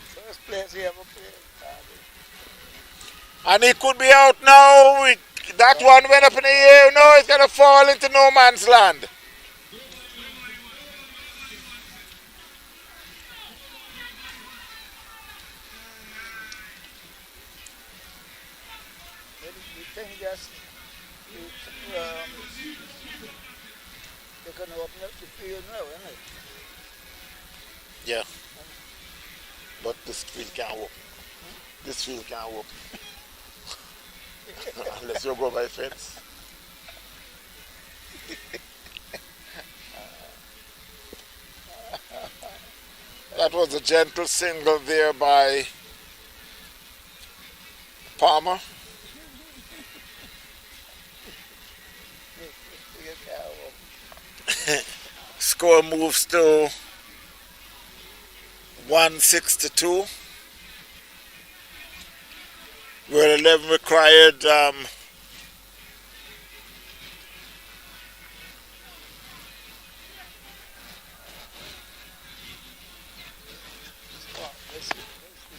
First place he ever played at Palm Beach. And he could be out now. That one went up in the air. No, it's going to fall into no man's land. The thing just, they're going to open up the field now, isn't it? Yeah. But this field can't open. This field can't open. Unless you go by fence. That was a gentle single there by Palmer. You can't open. Score moves to 162. Where 11 required Let's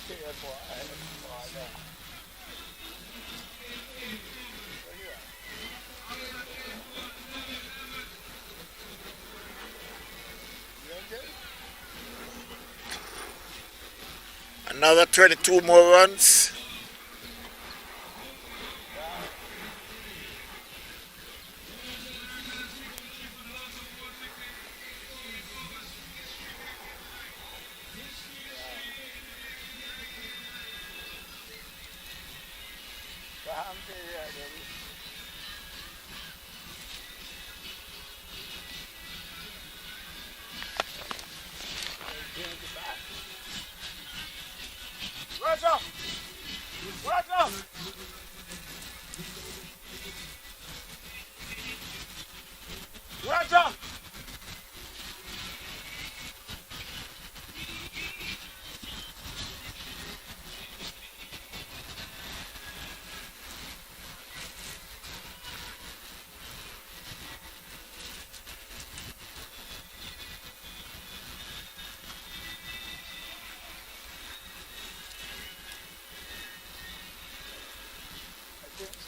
take it for now. another 22 more runs. Roger! Roger! Roger!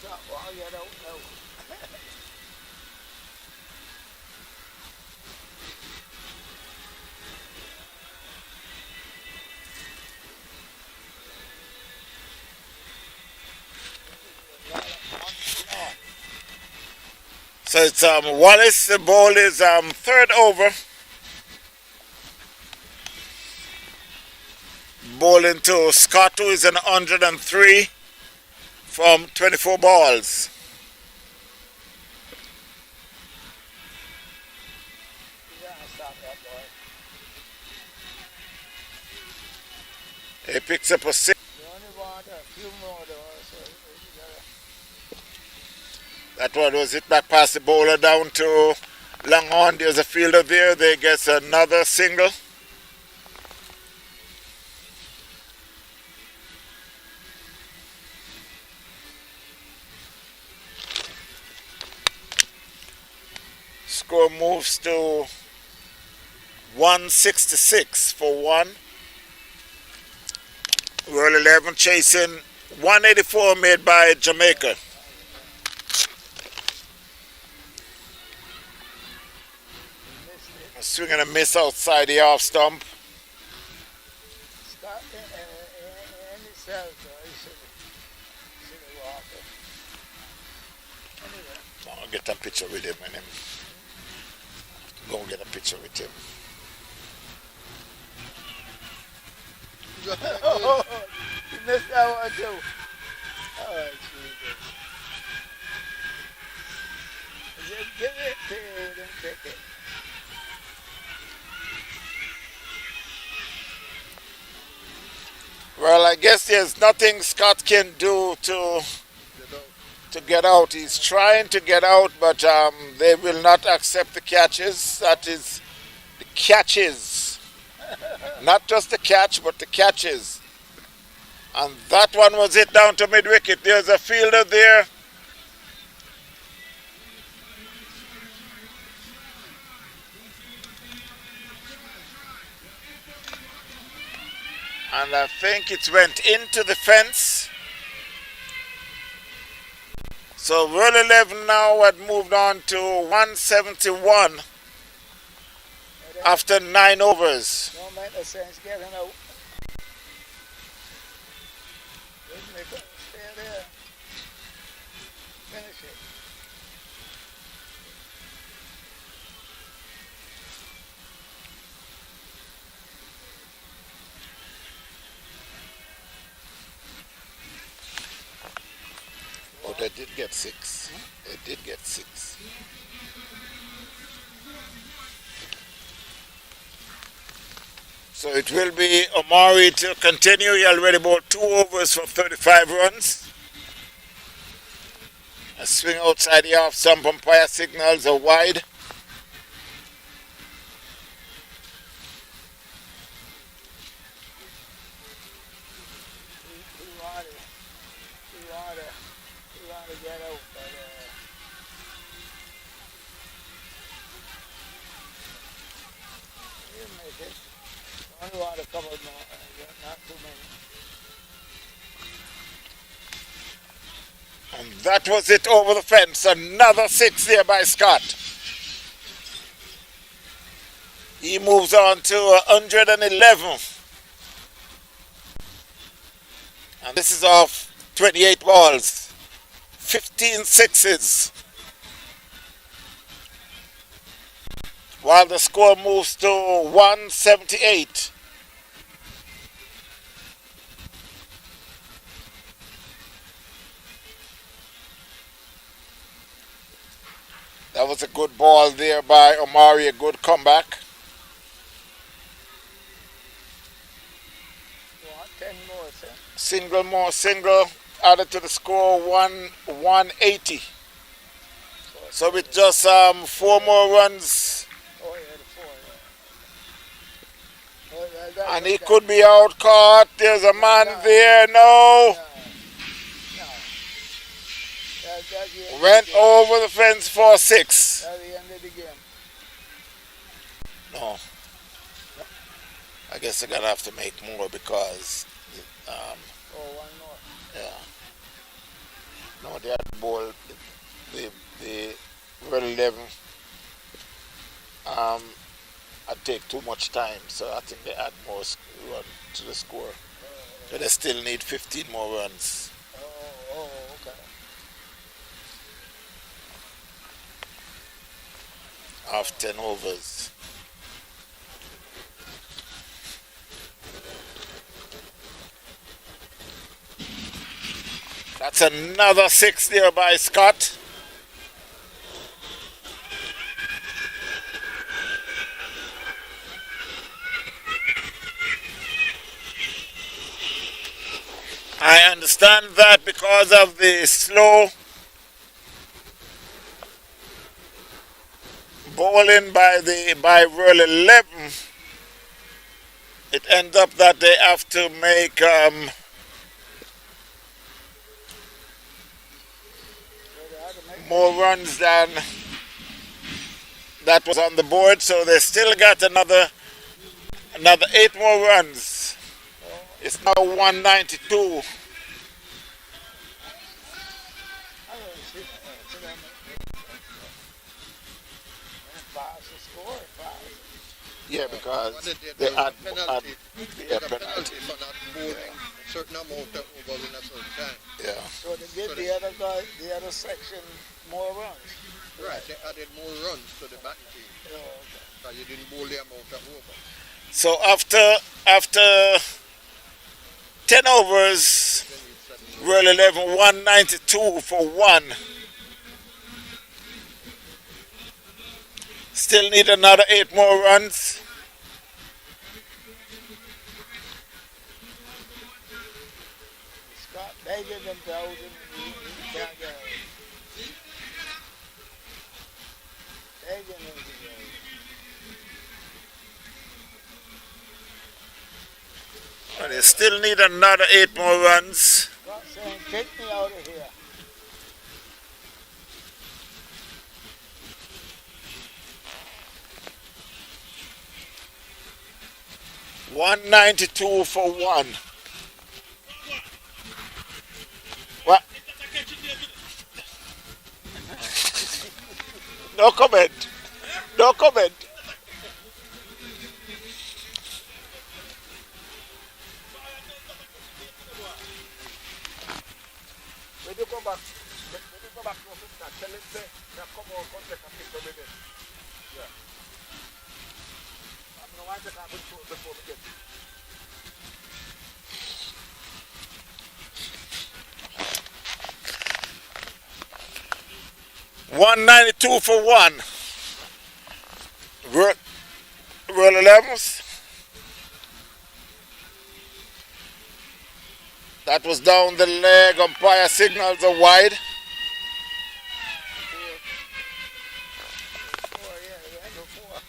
Stop while you don't know. So it's Wallace, the ball is third over. Bowling to Scott, who is an 103 from 24 balls. You gotta stop that boy. He picks up a 6. You only want a few more though, so you gotta. That one was hit back past the bowler down to Longhorn. There's a fielder there. They get another single. Score moves to 166 for 1. World 11 chasing 184 made by Jamaica. A swing and a miss outside the off stump. Stop in itself though. You should walk it. Anyway. I'll get a picture with him and him. Go and get a picture with him. Oh, you missed that one too. Oh, Jesus. Just give it to you and pick it. Well, I guess there's nothing Scott can do to get out. He's trying to get out, but they will not accept the catches. That is the catches. Not just the catch, but the catches. And that one was hit down to mid-wicket. There's a fielder there. And I think it went into the fence. So World 11 now had moved on to 171 after 9 overs. Don't make no sense getting out. Just make it stay there. Finish it. Oh, they did get 6. They did get 6. So it will be Omari to continue. He already bought 2 overs for 35 runs. A swing outside the off stump. Umpire signals a wide. Only want a couple more, not too many. And that was it over the fence. Another 6 there by Scott. He moves on to 111. And this is off 28 balls. 15 sixes. While the score moves to 178. That was a good ball there by Omari, a good comeback. 10 more, sir. Single added to the score 180. So with just 4 more runs, Oh, yeah, the 4, yeah. Oh, that and he could be out caught. There's a man there. No. That's the end Went of the game. over the fence for 6. That's the end of the game. No. I guess they're going to have to make more because, Oh, one more. yeah. No, they had the ball, the World 11. I'd take too much time, so I think they add more run to the score. But they still need 15 more runs. Oh, okay. Off 10 overs. That's another 6 there by Scott. I understand that because of the slow bowling by World 11, it ends up that they have to make more runs than that was on the board, so they still got another 8 more runs. It's now 192. I don't see that. Fast the score, fast. Yeah, because What they did they was add a penalty. yeah, There's a penalty for not bowling a certain amount of overs in a certain time. Yeah. So they give the other guy, the other section, more runs. Right, they added more runs to the batting team. Oh, okay. Because you didn't bowl the amount of overs. So after 10 overs, Then you said, World 11 192 for 1. Still need another 8 more runs. Scott begging them to hold him, he can't get it. Begging him to get it. And they still need another 8 more runs. Scott saying, take me out of here. $192 for 1. What? No comment. No comment. When you go back to office, tell him say, now come on, come take a picture with it. Yeah. I'm going to take a picture before we get it. $192 for 1. World 11s. That was down the leg. Umpire signals are wide. Four, yeah, he had no 4.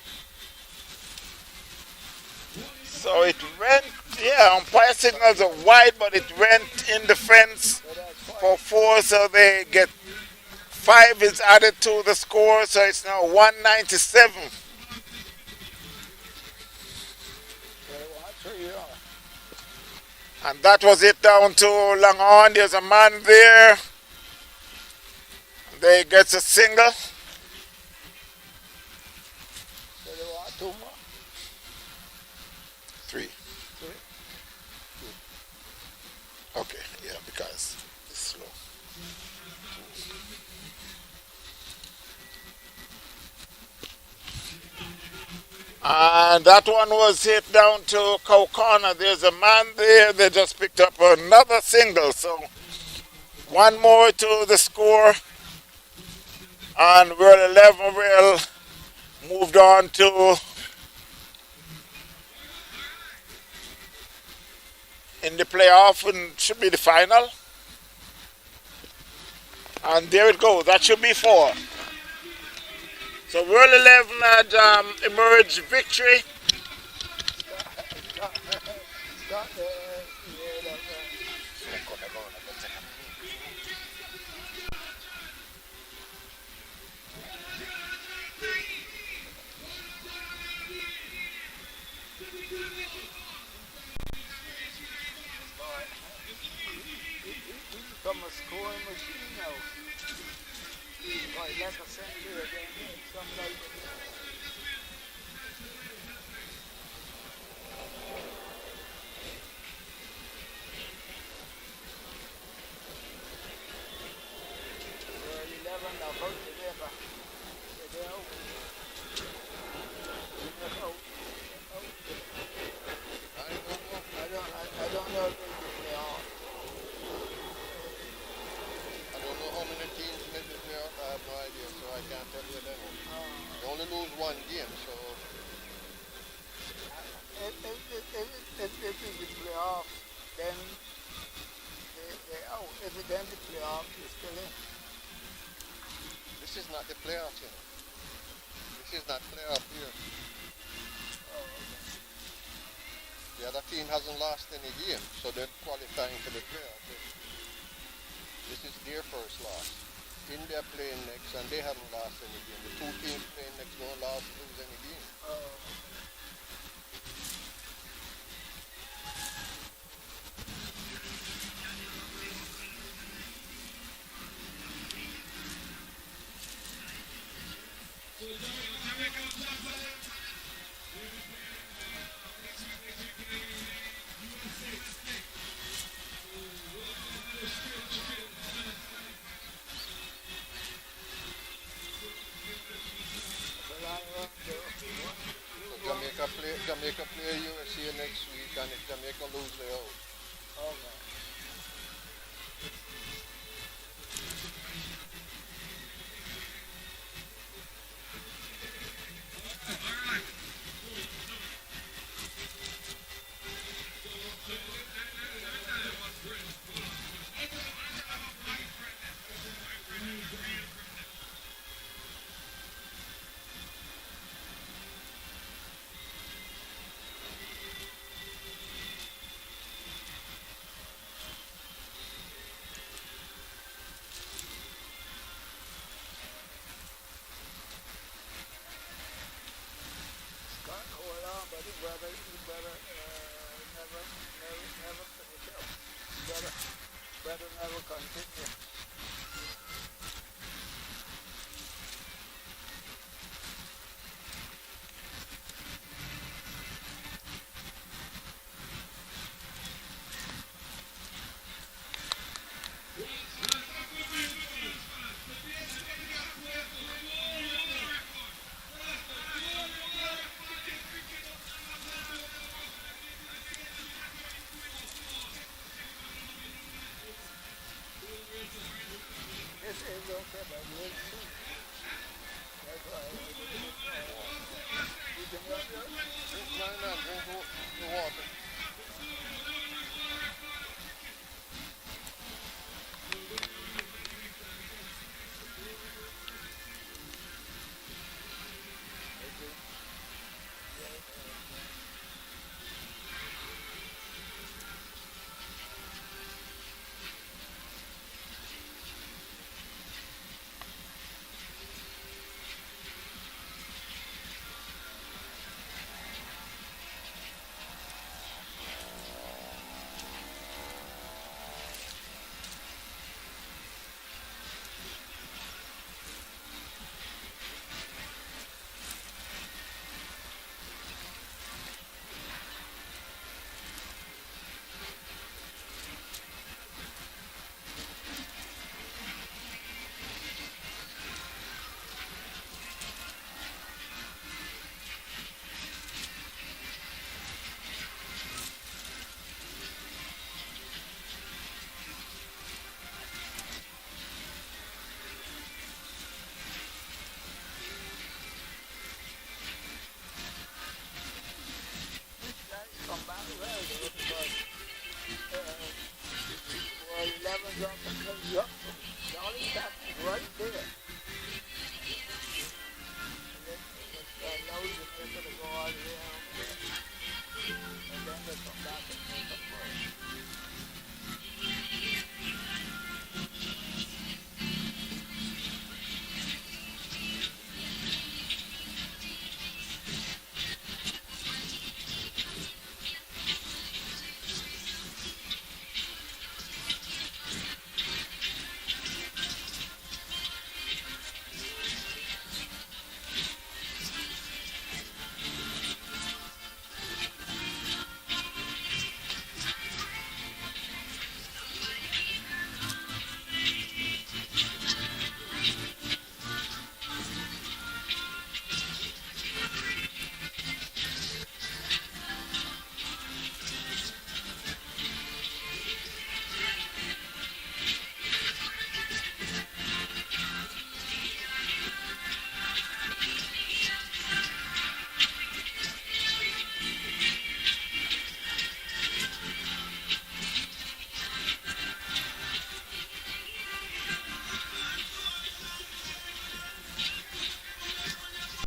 So it went, yeah, umpire signals are wide, but it went in the fence So that's 5. for 4, so they get 5 is added to the score, so it's now 197. And that was it down to long on. There's a man there. There he gets a single. So they want 2 more. 3. 3. Okay, yeah, because it's slow. And that one was hit down to Cow Corner. There's a man there. They just picked up another single. So 1 more to the score. And World 11 will moved on to in the playoff and should be the final. And there it goes. That should be 4. So World 11 had emerged victory. Start the become a scoring machine now. Like a century again, something like that. Well, 11 now, vote Jamaica. They're out. They're out. I don't know if they are. I don't know how many teams made the playoff. I have no idea, so I can't tell you that. They only lose 1 game, so If it is the playoffs, then they out. If it then the playoffs, they're still in. this is not the playoffs, you know. This is not playoff here. The other team hasn't lost any game, so they're qualifying for the playoffs. This is their first loss. India playing next, and they haven't lost any game. The 2 teams playing next don't lose any game. Jamaica play USA next week, and if Jamaica lose, they're out. Okay. But he better never finish up. Better never continue.